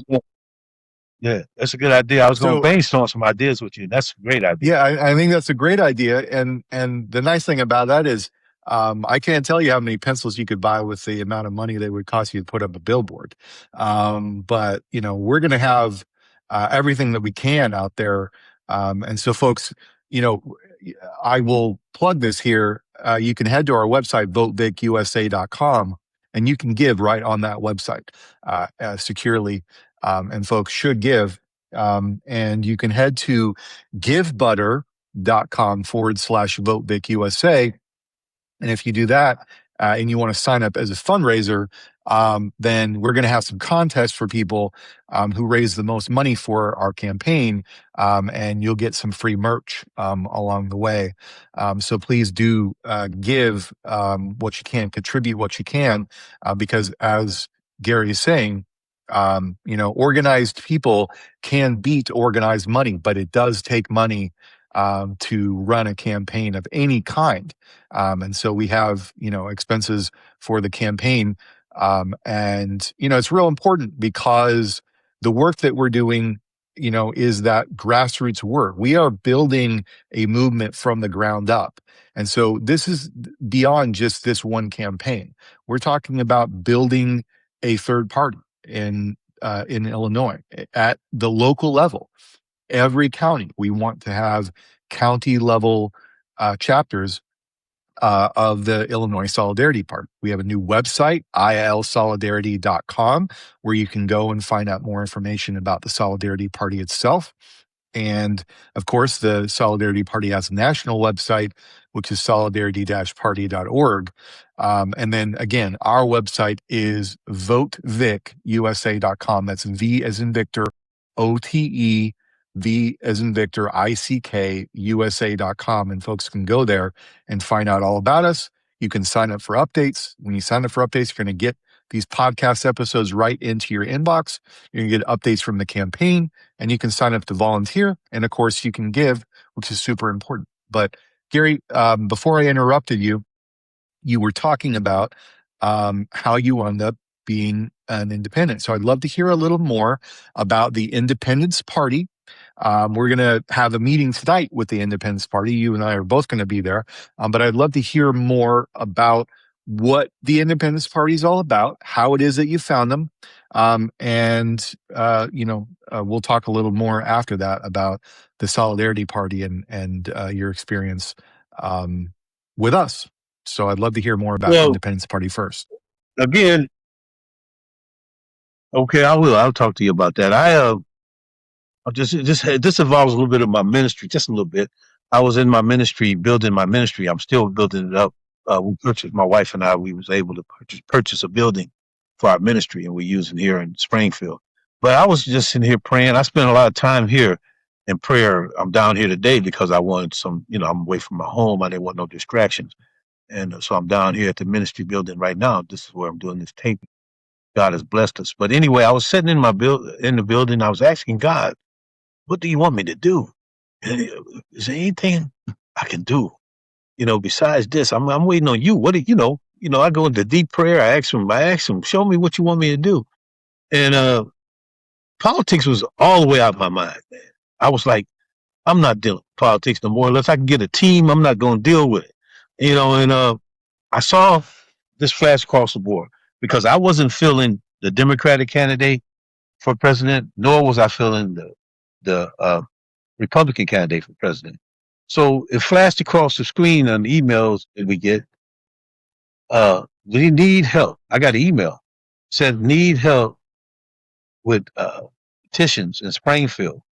Yeah, that's a good idea. I was going to So brainstorm some ideas with you. That's a great idea. yeah, I think that's a great idea. And the nice thing about that is, I can't tell you how many pencils you could buy with the amount of money they would cost you to put up a billboard. But we're going to have everything that we can out there. And so, folks, you know, I will plug this here. You can head to our website, votevicusa.com, and you can give right on that website securely. And folks should give. And you can head to Give Butter ballot.com/VoteVicUSA. And if you do that and you want to sign up as a fundraiser, then we're going to have some contests for people who raise the most money for our campaign, and you'll get some free merch along the way. So please do give what you can, contribute what you can, because as Gary is saying, organized people can beat organized money, but it does take money to run a campaign of any kind. And so we have, expenses for the campaign. And it's real important because the work that we're doing, is that grassroots work. We are building a movement from the ground up. And so this is beyond just this one campaign. We're talking about building a third party in Illinois at the local level. Every county, we want to have county level chapters of the Illinois Solidarity Party. We have a new website, ilsolidarity.com, where you can go and find out more information about the Solidarity Party itself. And of course, the Solidarity Party has a national website, which is solidarity-party.org. And then again, our website is votevicusa.com. That's V as in Victor, OTE, V as in Victor, ICK, USA.com. And folks can go there and find out all about us. You can sign up for updates. When you sign up for updates, you're going to get these podcast episodes right into your inbox. You're going to get updates from the campaign, and you can sign up to volunteer. And of course, you can give, which is super important. But Gary, before I interrupted you, you were talking about how you wound up being an independent. So I'd love to hear a little more about the Independence Party. We're going to have a meeting tonight with the Independence Party. You and I are both going to be there. But I'd love to hear more about what the Independence Party is all about, how it is that you found them. And we'll talk a little more after that about the Solidarity Party and your experience with us. So I'd love to hear more about the Independence Party first. Again, okay, I will. I'll talk to you about that. This involves a little bit of my ministry, just a little bit. I was in my ministry, building my ministry. I'm still building it up. We purchased, my wife and I, we was able to purchase a building for our ministry, and we're using here in Springfield. But I was just in here praying. I spent a lot of time here in prayer. I'm down here today because I wanted some, I'm away from my home. I didn't want no distractions. And so I'm down here at the ministry building right now. This is where I'm doing this tape. God has blessed us. But anyway, I was sitting in the building. I was asking God, what do you want me to do? Is there anything I can do? Besides this, I'm waiting on you. What do I go into deep prayer. I ask him, show me what you want me to do. And politics was all the way out of my mind, man. I was like, I'm not dealing with politics no more. Unless I can get a team, I'm not going to deal with it. And I saw this flash across the board because I wasn't feeling the Democratic candidate for president, nor was I feeling the Republican candidate for president. So it flashed across the screen on the emails that we get. We need help. I got an email. It said need help with petitions in Springfield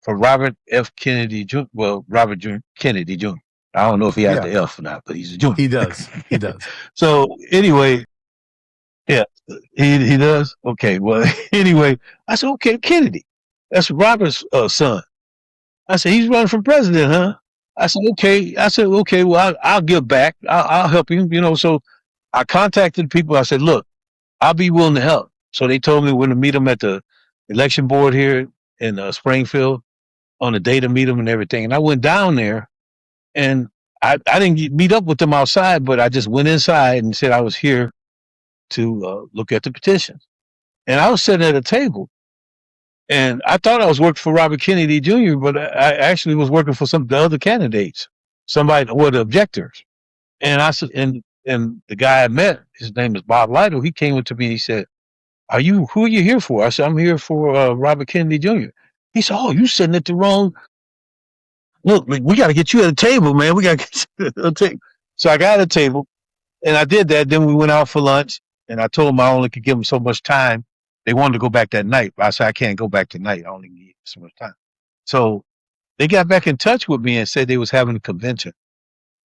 for Robert F. Kennedy Jr. Well, Robert Kennedy Jr. I don't know if he has the F or not, but he's a junior. He does. He does. So anyway, yeah, he does. Okay. Well, anyway, I said, okay, Kennedy. That's Robert's son. I said, he's running for president, huh? I said, okay. Well, I'll give back. I'll help him. So I contacted people. I said, look, I'll be willing to help. So they told me when to meet them at the election board here in Springfield on the day to meet them and everything. And I went down there. And I didn't meet up with them outside, but I just went inside and said I was here to look at the petitions. And I was sitting at a table, and I thought I was working for Robert Kennedy Jr., but I actually was working for some of the other candidates, somebody or the objectors. And I said, and the guy I met, his name is Bob Lytle. He came up to me and he said, who are you here for? I said, I'm here for Robert Kennedy Jr. He said, oh, you sitting at the wrong. Look, we got to get you at a table, man. We got to get you at a table. So I got a table, and I did that. Then we went out for lunch, and I told them I only could give them so much time. They wanted to go back that night. But I said, I can't go back tonight. I only need so much time. So They got back in touch with me and said they was having a convention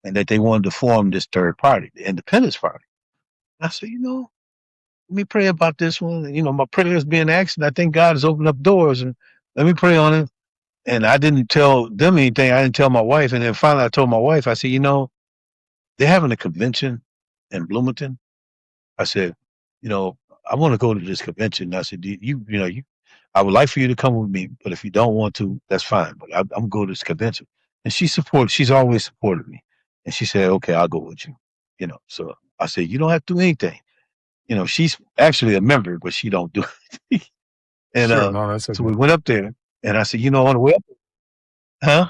and that they wanted to form this third party, the Independence Party. I said, let me pray about this one. And, my prayer is being asked, and I think God has opened up doors, and let me pray on it. And I didn't tell them anything. I didn't tell my wife. And then finally I told my wife, I said, they're having a convention in Bloomington. I said, you know, I want to go to this convention. I said, I would like for you to come with me, but if you don't want to, that's fine. But I'm going to this convention. And she's always supported me. And she said, okay, I'll go with you. So I said, you don't have to do anything. She's actually a member, but she don't do it. And Sure. No, that's so okay. we went up there and I said, on the way up, huh?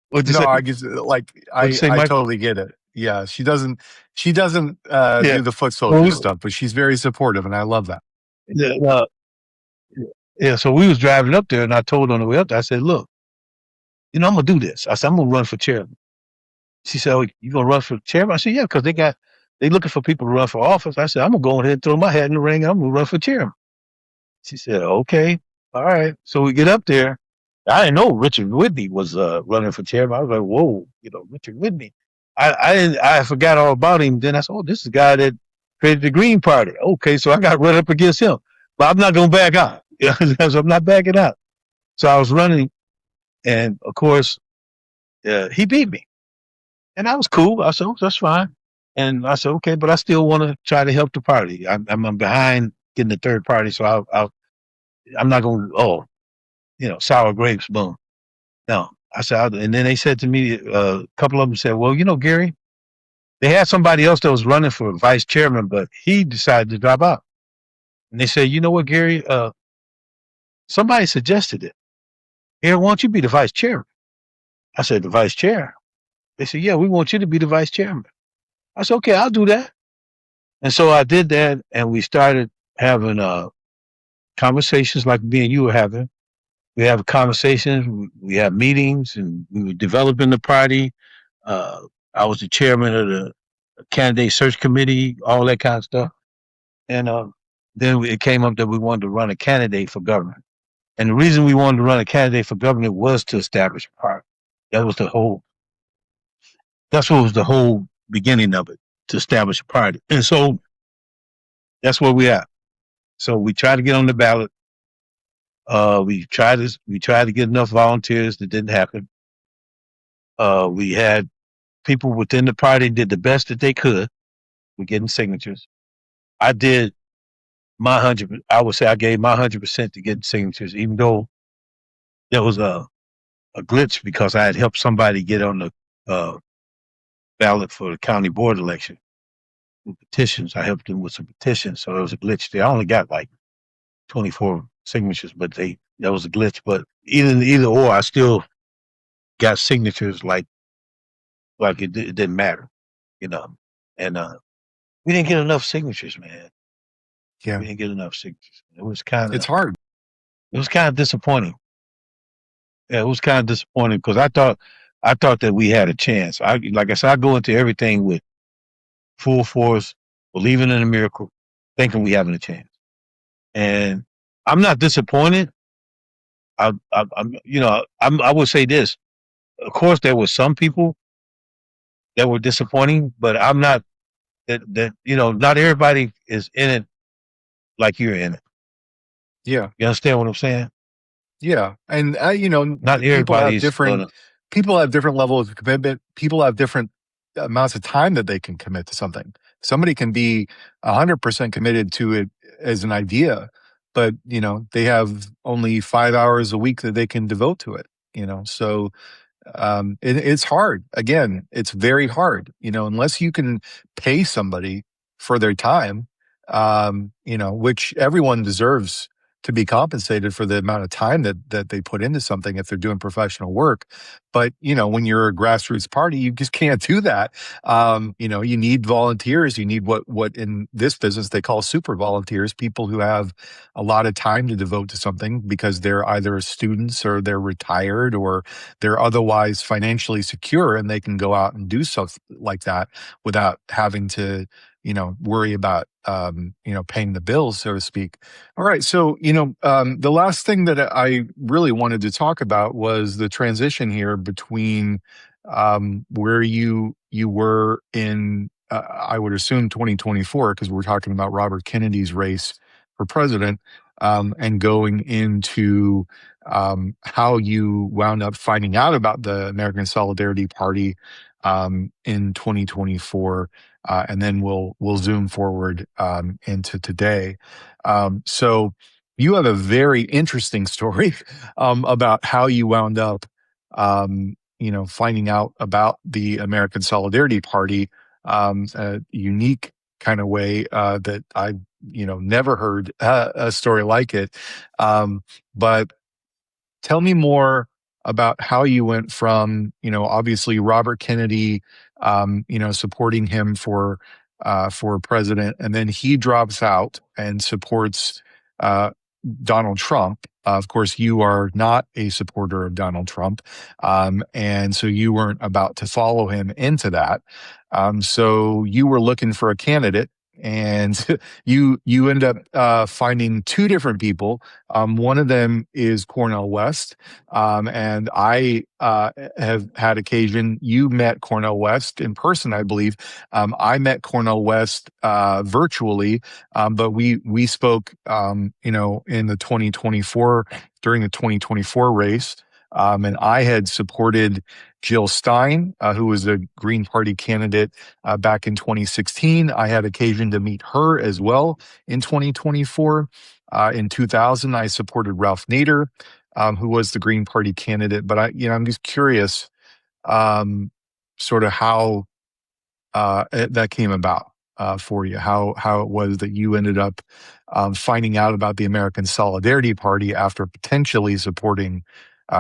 What'd you No, say? I guess like What'd you say, I Mike? totally get it. Yeah, she doesn't Yeah. do the foot Well, soldier stuff, but she's very supportive, and I love that. yeah, yeah. So we was driving up there and I told her on the way up there, I said, look, I'm going to do this. I said, I'm going to run for chairman. She said, oh, you going to run for chairman? I said, yeah, because they looking for people to run for office. I said, I'm going to go ahead and throw my hat in the ring. I'm going to run for chairman. She said, okay, all right. So we get up there. I didn't know Richard Whitney was running for chairman. I was like, whoa, Richard Whitney. I forgot all about him. Then I said, oh, this is the guy that created the Green Party. Okay, so I got run up against him. But I'm not going to back out. So I'm not backing out. So I was running, and of course, he beat me. And that was cool. I said, oh, that's fine. And I said, okay, but I still want to try to help the party. I'm behind getting the third party, so I'm not going to, sour grapes, boom. No. I said, and then they said to me, a couple of them said, well, Gary, they had somebody else that was running for vice chairman, but he decided to drop out. And they said, you know what, Gary, somebody suggested it. Here, why don't you be the vice chairman? I said, the vice chair? They said, yeah, we want you to be the vice chairman. I said, okay, I'll do that. And so I did that, and we started having conversations like me and you were having. We have conversations, we have meetings, and we were developing the party. Uh, I was the chairman of the candidate search committee, all that kind of stuff. And then it came up that we wanted to run a candidate for governor. And the reason we wanted to run a candidate for governor was to establish a party. That was the whole. That's what was the whole beginning of it, to establish a party. And so that's where we are. So we try to get on the ballot. We tried to get enough volunteers. That didn't happen. We had people within the party did the best that they could with getting signatures. I did my 100. I would say I gave my 100% to getting signatures, even though there was a glitch because I had helped somebody get on the ballot for the county board election with petitions. I helped them with some petitions, so there was a glitch there. I only got like 24 signatures, but that was a glitch. But either or, I still got signatures like it didn't matter, you know. And we didn't get enough signatures, man. Yeah, We didn't get enough signatures. it's hard. It was kind of disappointing. Yeah, it was kind of disappointing because I thought that we had a chance. Like I said, I go into everything with full force, believing in a miracle, thinking we having a chance. And I'm not disappointed. I would say this. Of course, there were some people that were disappointing, but I'm not not everybody is in it like you're in it. Yeah, You understand what I'm saying? yeah, and Not everybody's gonna. people have different levels of commitment. People have different amounts of time that they can commit to something. Somebody can be 100% committed to it as an idea, but they have only 5 hours a week that they can devote to it. So it's hard. Again, it's very hard. Unless you can pay somebody for their time, which everyone deserves to be compensated for the amount of time that they put into something if they're doing professional work. But when you're a grassroots party, you just can't do that. You need volunteers. You need what in this business they call super volunteers, people who have a lot of time to devote to something because they're either students or they're retired or they're otherwise financially secure and they can go out and do stuff like that without having to worry about, paying the bills, so to speak. All right. So, the last thing that I really wanted to talk about was the transition here between, where you were in, I would assume 2024, because we're talking about Robert Kennedy's race for president, and going into, how you wound up finding out about the American Solidarity Party, in 2024, and then we'll zoom forward, into today. So you have a very interesting story, about how you wound up, finding out about the American Solidarity Party, a unique kind of way, that I never heard, a story like it. But tell me more about how you went from, obviously Robert Kennedy, supporting him for president, and then he drops out and supports, uh, Donald Trump. Of course, you are not a supporter of Donald Trump, and so you weren't about to follow him into that. So you were looking for a candidate, and you end up, finding two different people. One of them is Cornel West. And I, have had occasion, you met Cornel West in person, I believe. I met Cornel West, virtually, but we spoke, in the 2024, during the 2024 race. And I had supported Jill Stein, who was a Green Party candidate, back in 2016. I had occasion to meet her as well in 2024. In 2000, I supported Ralph Nader, who was the Green Party candidate. But I'm just curious, sort of how, that came about, for you, how it was that you ended up, finding out about the American Solidarity Party after potentially supporting,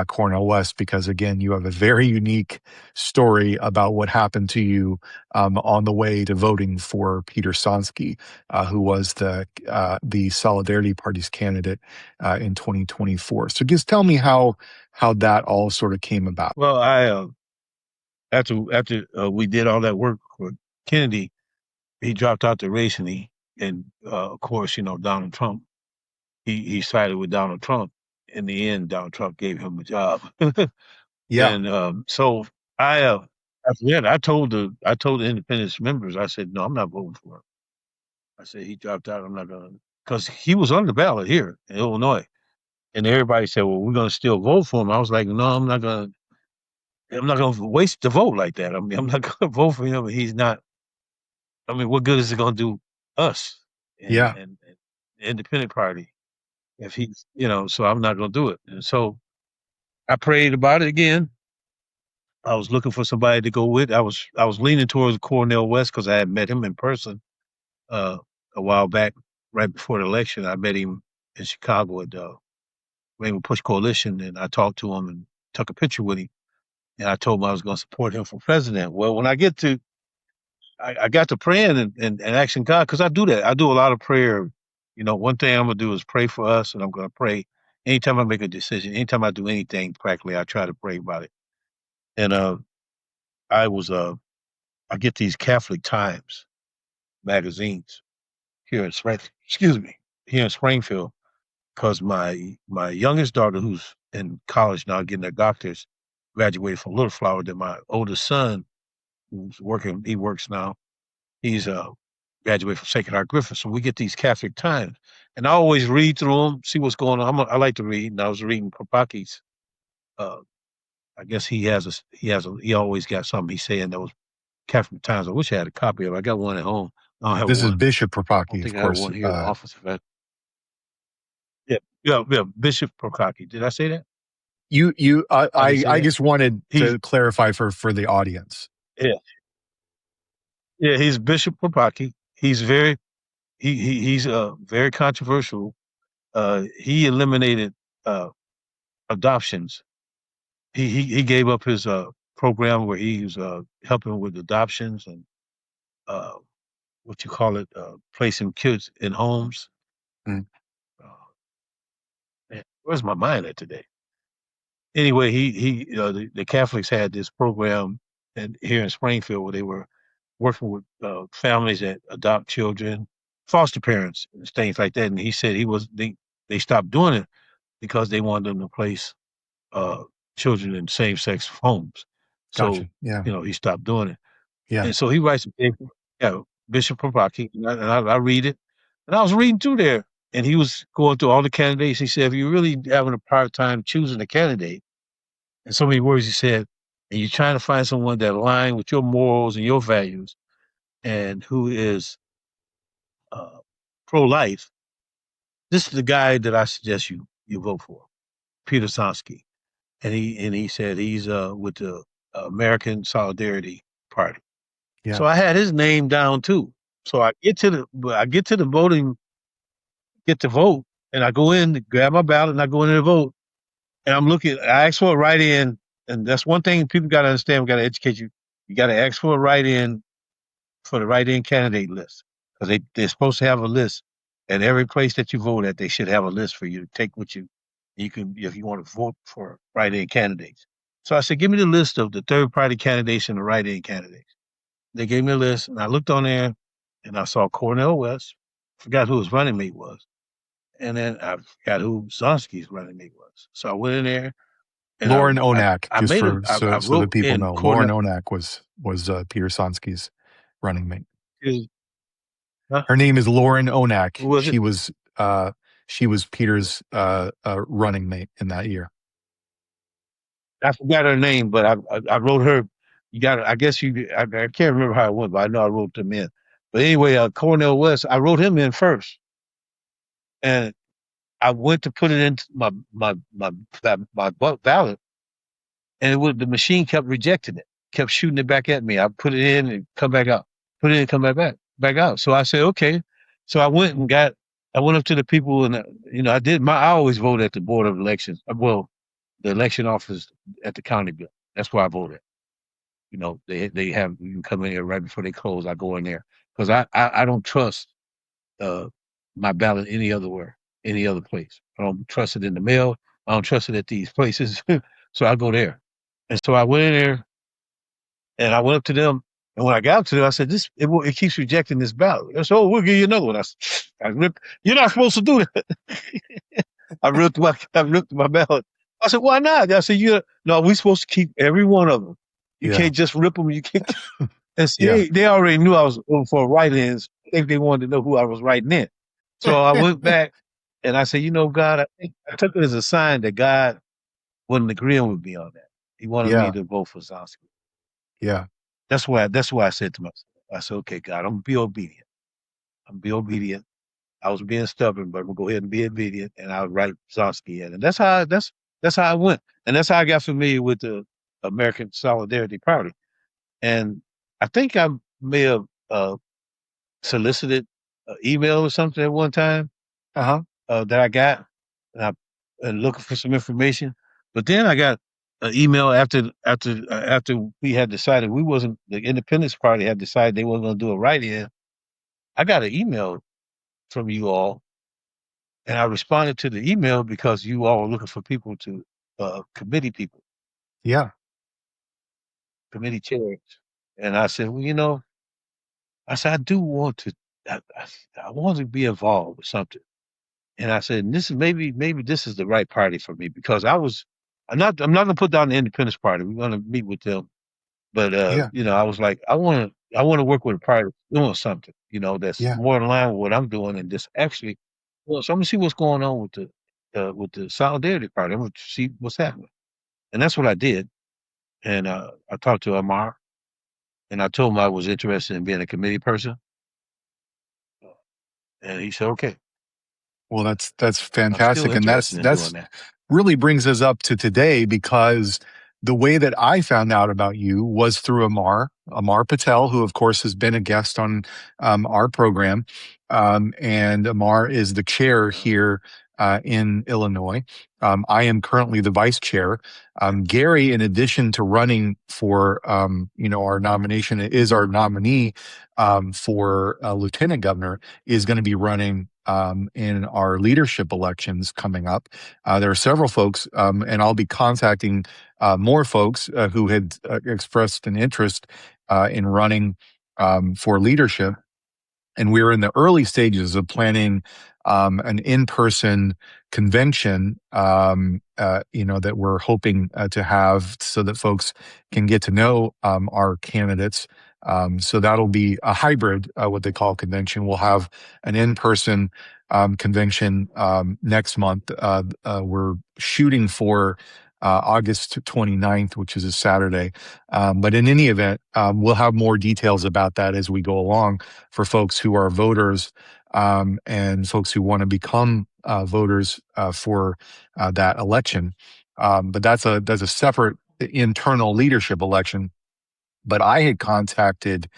Cornel West, because again, you have a very unique story about what happened to you, on the way to voting for Peter Sonsky, who was the Solidarity Party's candidate, in 2024. So just tell me how that all sort of came about. Well, after we did all that work for Kennedy, he dropped out the race, and of course, Donald Trump. He sided with Donald Trump. In the end, Donald Trump gave him a job, Yeah. and so I after that I told the independence members. I said, no, I'm not voting for him. I said he dropped out. I'm not gonna, because he was on the ballot here in Illinois, and everybody said, well, we're gonna still vote for him. I was like, no, I'm not gonna. I'm not gonna waste the vote like that. I mean, I'm not gonna vote for him. He's not. I mean, what good is it gonna do us and Yeah. and the independent party if he's, so I'm not gonna do it. And so I prayed about it again. I was looking for somebody to go with. I was leaning towards Cornel West because I had met him in person uh, a while back, right before the election. I met him in Chicago at the Rainbow Push Coalition, and I talked to him and took a picture with him. And I told him I was going to support him for president. Well, when I got to praying and asking God, because I do that. I do a lot of prayer. One thing I'm gonna do is pray for us, and I'm gonna pray anytime I make a decision, anytime I do anything practically, I try to pray about it. And I was I get these Catholic Times magazines here in here in Springfield, because my youngest daughter, who's in college now getting her doctorate, graduated from Little Flower. Then my oldest son, he works now. He's graduated from Sacred Heart Griffin. So we get these Catholic Times, and I always read through them, see what's going on. I like to read, and I was reading Propaki's. Uh, I guess he always got something he's saying that was Catholic Times. I wish I had a copy of it. I got one at home. I don't have This is one. Bishop I don't Propaki, of think I have course. one here in the office. Yeah, yeah, Bishop Prokaki. Did I say that? I didn't say I that. just wanted He's to clarify for the audience. Yeah, yeah. He's Bishop Prokaki. He's very controversial. He eliminated uh, adoptions. He gave up his program where he was helping with adoptions and uh, what you call it, placing kids in homes. Mm. Uh, Man, where's my mind at today? Anyway, the Catholics had this program here in Springfield where they were working with families that adopt children, foster parents, and things like that. And he said they stopped doing it because they wanted them to place uh, children in same sex homes. Gotcha. So Yeah. he stopped doing it. Yeah. And so he writes a paper, yeah, Bishop Propaki, and I read it. And I was reading through there, and he was going through all the candidates. He said, if you're really having a hard time choosing a candidate, in so many words, he said, and you're trying to find someone that aligns with your morals and your values and who is uh, pro-life, this is the guy that I suggest you vote for, Peter Sonsky. And he said he's with the American Solidarity Party. Yeah. So I had his name down too. So I get to the voting, get to vote, and I go in, grab my ballot, and I go in to vote. And I'm looking, I ask for a write-in, and that's one thing people got to understand. We got to educate you. You got to ask for a write-in for the write-in candidate list because they're supposed to have a list. At every place that you vote at, they should have a list for you to take with you. You can, if you want to vote for write-in candidates. So I said, give me the list of the third-party candidates and the write-in candidates. They gave me a list, and I looked on there, and I saw Cornel West. Forgot who his running mate was, and then I forgot who Zonsky's running mate was. So I went in there, and Lauren Onak, I just made a for I so that wrote people in know, Lauren Cornell. Onak was Peter Sonsky's running mate. Huh? Her name is Lauren Who Onak. was it? She was Peter's running mate in that year. I forgot her name, but I wrote her. You got. I guess I can't remember how it went, but I know I wrote them in. But anyway, Cornel West, I wrote him in first, and I went to put it into my ballot, and the machine kept rejecting it, kept shooting it back at me. I put it in and come back out, put it in, come back out. So I said, okay. So I went up to the people, and I always vote at the board of elections. Well, the election office at the county bill. That's where I voted. They have you can come in here right before they close. I go in there because I don't trust uh my ballot any other place. I don't trust it in the mail. I don't trust it at these places. So I go there. And so I went in there and I went up to them. And when I got up to them, I said, it keeps rejecting this ballot. They said, oh, we'll give you another one. I ripped, you're not supposed to do that. I ripped my ballot. I said, why not? I said, no, we're supposed to keep every one of them. You Yeah. can't just rip them. You can't. And see, Yeah. they already knew I was going for write-ins. I think they wanted to know who I was writing in. So I went back and I said, God, I took it as a sign that God wasn't agreeing with me on that. He wanted me Yeah. to vote for Zonsky. Yeah. That's why I said to myself, I said, okay, God, I'm gonna be obedient. I was being stubborn, but I'm gonna go ahead and be obedient, and I'll write Zonsky in. And that's how I went. And that's how I got familiar with the American Solidarity Party. And I think I may have solicited an email or something at one time Uh-huh. that I got, and and looking for some information. But then I got an email after we had decided the Independence Party had decided they weren't going to do a write-in. I got an email from you all, and I responded to the email because you all were looking for people to committee people, Yeah. committee chairs, and I said, well, I do want to, I want to be involved with something. And I said, this is maybe this is the right party for me because I'm not gonna put down the Independence Party. We're gonna meet with them. But Yeah. I was like, I wanna work with a party that's doing something, that's Yeah. more in line with what I'm doing and just actually so I'm gonna see what's going on with the Solidarity Party. I'm gonna see what's happening. And that's what I did. And I talked to Amar and I told him I was interested in being a committee person. And he said, okay, Well, that's I'm still fantastic. And interested in doing that's that. really brings us up to today because the way that I found out about you was through Amar Patel, who of course has been a guest on our program. And Amar is the chair Uh, here in Illinois. I am currently the vice chair. Gary, in addition to running for, our nomination is our nominee for lieutenant governor, is going to be running in our leadership elections coming up. There are several folks, and I'll be contacting more folks who had expressed an interest in running for leadership. And we're in the early stages of planning an in-person convention, that we're hoping to have so that folks can get to know our candidates. So that'll be a hybrid, what they call convention. We'll have an in-person convention next month. We're shooting for August 29th, which is a Saturday. But in any event, we'll have more details about that as we go along for folks who are voters and folks who want to become voters for that election. But that's a separate internal leadership election. But I had contacted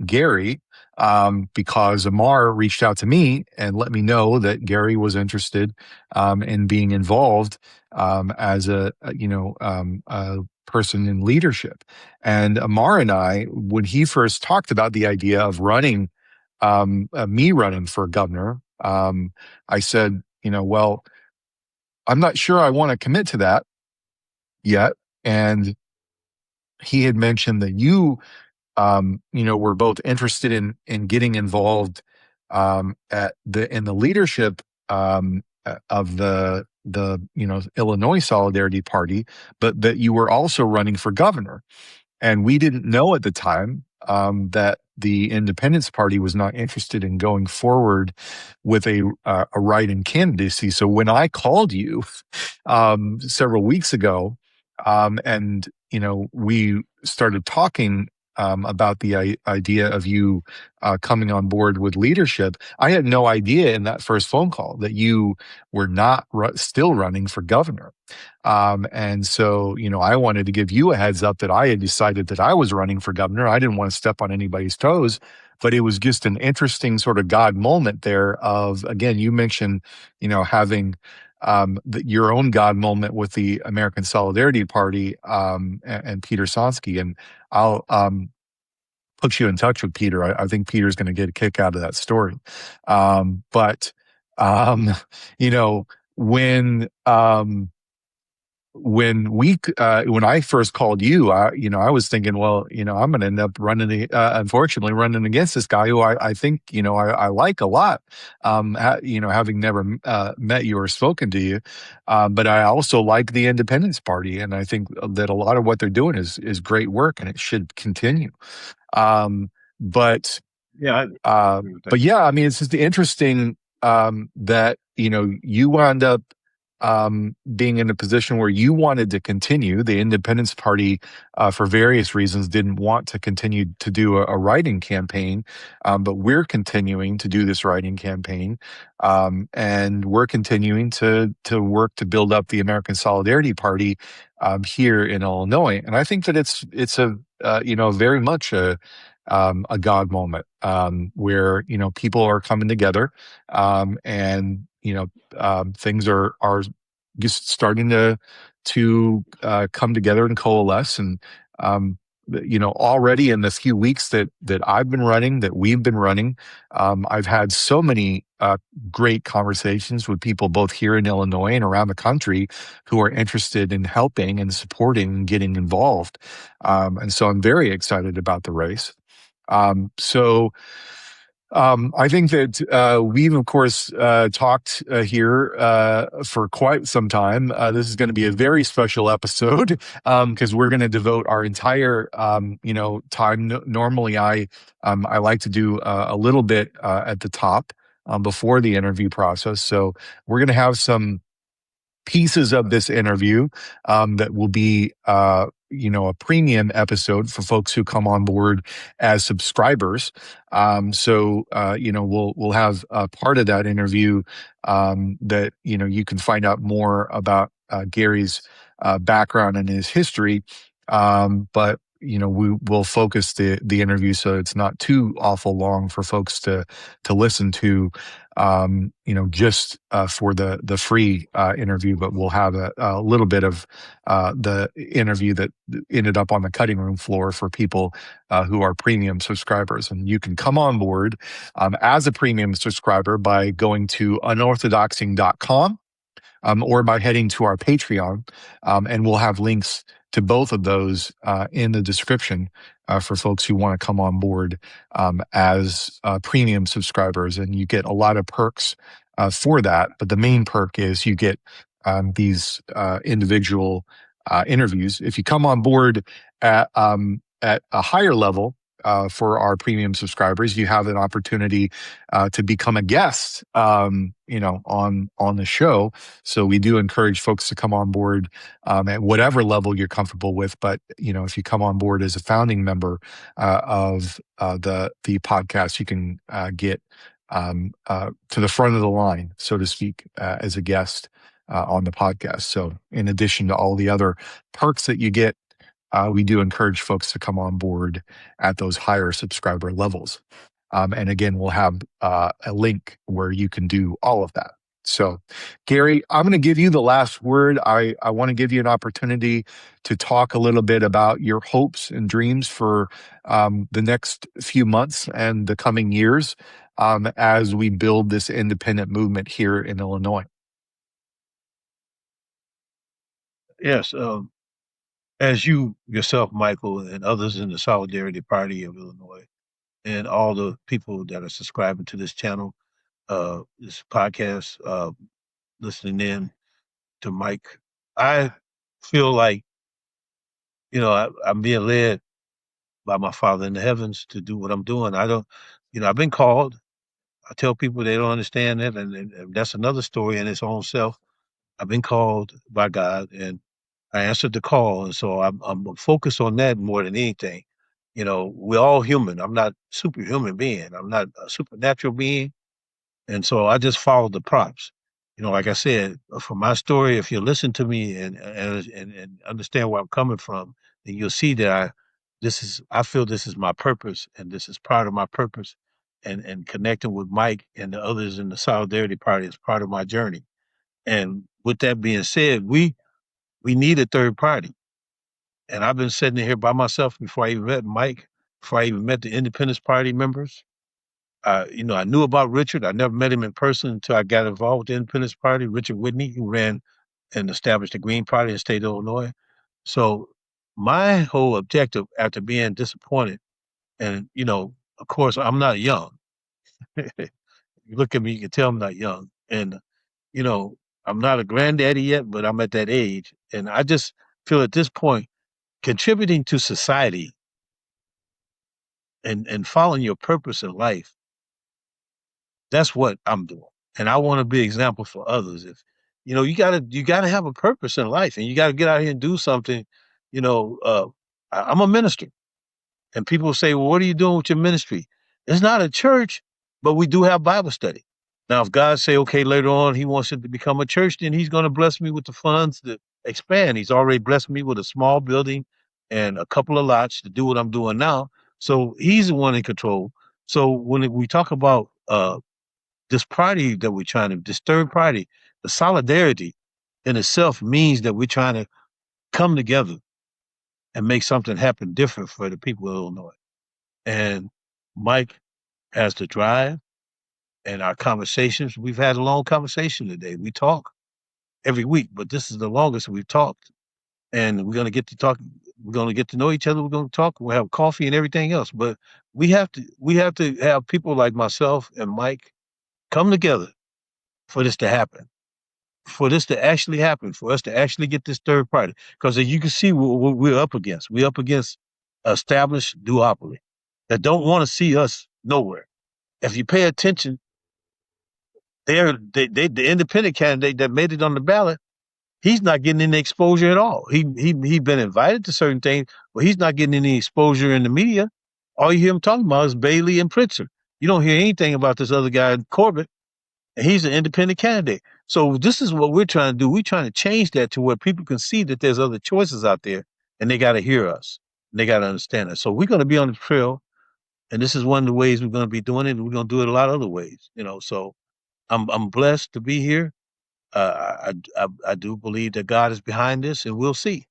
Gary because Amar reached out to me and let me know that Gary was interested in being involved as a person in leadership. And Amar and I, when he first talked about the idea of running, me running for governor, I said, well, I'm not sure I want to commit to that yet. And he had mentioned that you were both interested in getting involved in the leadership of the Illinois Solidarity Party, but that you were also running for governor. And we didn't know at the time that the Independence Party was not interested in going forward with a write-in candidacy. So when I called you several weeks ago, and we started talking about the idea of you coming on board with leadership, I had no idea in that first phone call that you were not still running for governor. And so, I wanted to give you a heads up that I had decided that I was running for governor. I didn't want to step on anybody's toes, but it was just an interesting sort of God moment there of, again, you mentioned, having your own God moment with the American Solidarity Party and Peter Sonsky. And I'll put you in touch with Peter. I think Peter's going to get a kick out of that story. But when I first called you, I was thinking, well, I'm going to end up unfortunately running against this guy who I think, I like a lot, having never met you or spoken to you. But I also like the Independence Party. And I think that a lot of what they're doing is great work and it should continue. But Yeah. yeah, I mean, it's just interesting that, you wound up being in a position where you wanted to continue. The Independence Party, for various reasons, didn't want to continue to do a write-in campaign, but we're continuing to do this write-in campaign, and we're continuing to work to build up the American Solidarity Party here in Illinois. And I think that it's a very much a God moment where people are coming together, and things are just starting to come together and coalesce. And already in the few weeks that I've been running, that we've been running, I've had so many great conversations with people both here in Illinois and around the country who are interested in helping and supporting and getting involved. And so I'm very excited about the race. I think that we've, of course, talked here for quite some time. This is going to be a very special episode because we're going to devote our entire, time. Normally, I like to do a little bit at the top before the interview process. So we're going to have some pieces of this interview that will be a premium episode for folks who come on board as subscribers. We'll have a part of that interview that you can find out more about Gary's background and his history, but we will focus the interview so it's not too awful long for folks to listen to, just for the free interview. But we'll have a little bit of the interview that ended up on the cutting room floor for people who are premium subscribers. And you can come on board as a premium subscriber by going to unorthodoxing.com or by heading to our Patreon, and we'll have links to both of those in the description for folks who want to come on board as premium subscribers. And you get a lot of perks for that. But the main perk is you get these individual interviews. If you come on board at a higher level, for our premium subscribers, you have an opportunity to become a guest, on the show. So we do encourage folks to come on board at whatever level you're comfortable with. But if you come on board as a founding member of the podcast, you can get to the front of the line, so to speak, as a guest on the podcast. So in addition to all the other perks that you get, we do encourage folks to come on board at those higher subscriber levels. And again, we'll have a link where you can do all of that. So, Gary, I'm going to give you the last word. I want to give you an opportunity to talk a little bit about your hopes and dreams for the next few months and the coming years as we build this independent movement here in Illinois. Yes. As you yourself, Michael, and others in the Solidarity Party of Illinois, and all the people that are subscribing to this channel, this podcast, listening in to Mike, I feel like, I'm being led by my Father in the heavens to do what I'm doing. I don't, I've been called. I tell people they don't understand that, and that's another story in its own self. I've been called by God, and I answered the call, and so I'm focused on that more than anything. We're all human. I'm not a superhuman being. I'm not a supernatural being, and so I just follow the prompts. Like I said, for my story, if you listen to me and understand where I'm coming from, then you'll see that I feel this is my purpose, and this is part of my purpose, and connecting with Mike and the others in the Solidarity Party is part of my journey. And with that being said, we need a third party. And I've been sitting here by myself before I even met Mike, before I even met the Independence Party members. I knew about Richard. I never met him in person until I got involved with the Independence Party. Richard Whitney, who ran and established the Green Party in the state of Illinois. So my whole objective after being disappointed, and of course, I'm not young. You look at me, you can tell I'm not young. And you know, I'm not a granddaddy yet, but I'm at that age. And I just feel at this point, contributing to society and following your purpose in life, that's what I'm doing. And I want to be an example for others. If you gotta have a purpose in life, and you gotta get out here and do something. You know, uh, I'm a minister. And people say, well, what are you doing with your ministry? It's not a church, but we do have Bible study. Now, if God say, okay, later on he wants it to become a church, then he's going to bless me with the funds to expand. He's already blessed me with a small building and a couple of lots to do what I'm doing now. So he's the one in control. So when we talk about this party that we're trying to, this third party, the solidarity in itself means that we're trying to come together and make something happen different for the people of Illinois. And Mike has the drive, and our conversations. We've had a long conversation today. We talk every week, but this is the longest we've talked. And we're gonna get to talk. We're gonna get to know each other. We're gonna talk. We'll have coffee and everything else. But we have to have people like myself and Mike come together for this to happen. For this to actually happen. For us to actually get this third party. Because as you can see, what we're up against. We're up against established duopoly that don't want to see us nowhere. If you pay attention, the independent candidate that made it on the ballot, he's not getting any exposure at all. He been invited to certain things, but he's not getting any exposure in the media. All you hear him talking about is Bailey and Pritzker. You don't hear anything about this other guy, Corbett, and he's an independent candidate. So this is what we're trying to do. We're trying to change that to where people can see that there's other choices out there, and they got to hear us. And they got to understand us. So we're going to be on the trail, and this is one of the ways we're going to be doing it. And we're going to do it a lot of other ways, So I'm blessed to be here. I do believe that God is behind this, and we'll see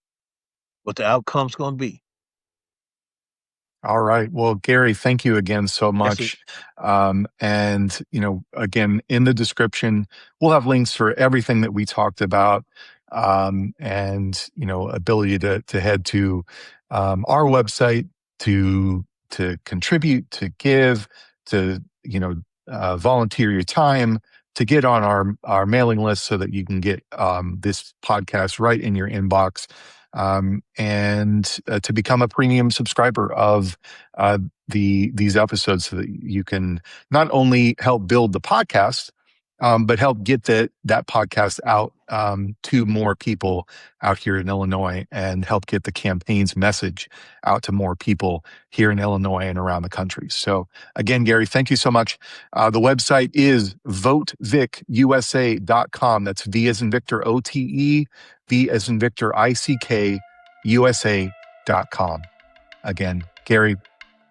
what the outcome's going to be. All right. Well, Gary, thank you again so Yes, sir. much. And again, in the description, we'll have links for everything that we talked about. and ability to head to our website to contribute, to give, to volunteer your time, to get on our mailing list so that you can get this podcast right in your inbox, and to become a premium subscriber of these episodes so that you can not only help build the podcast, but help get that podcast out to more people out here in Illinois, and help get the campaign's message out to more people here in Illinois and around the country. So again, Gary, thank you so much. The website is votevicusa.com. That's V as in Victor, OTE, V as in Victor, ICK, USA.com. Again, Gary,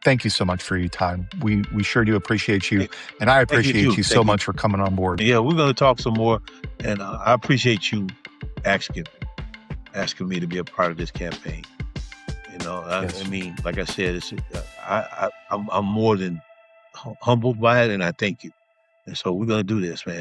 thank you so much for your time. We sure do appreciate you, and I appreciate you so much for coming on board. Yeah, we're going to talk some more, and I appreciate you asking me to be a part of this campaign. Yes. I mean, like I said, I'm more than humbled by it, and I thank you. And so we're going to do this, man.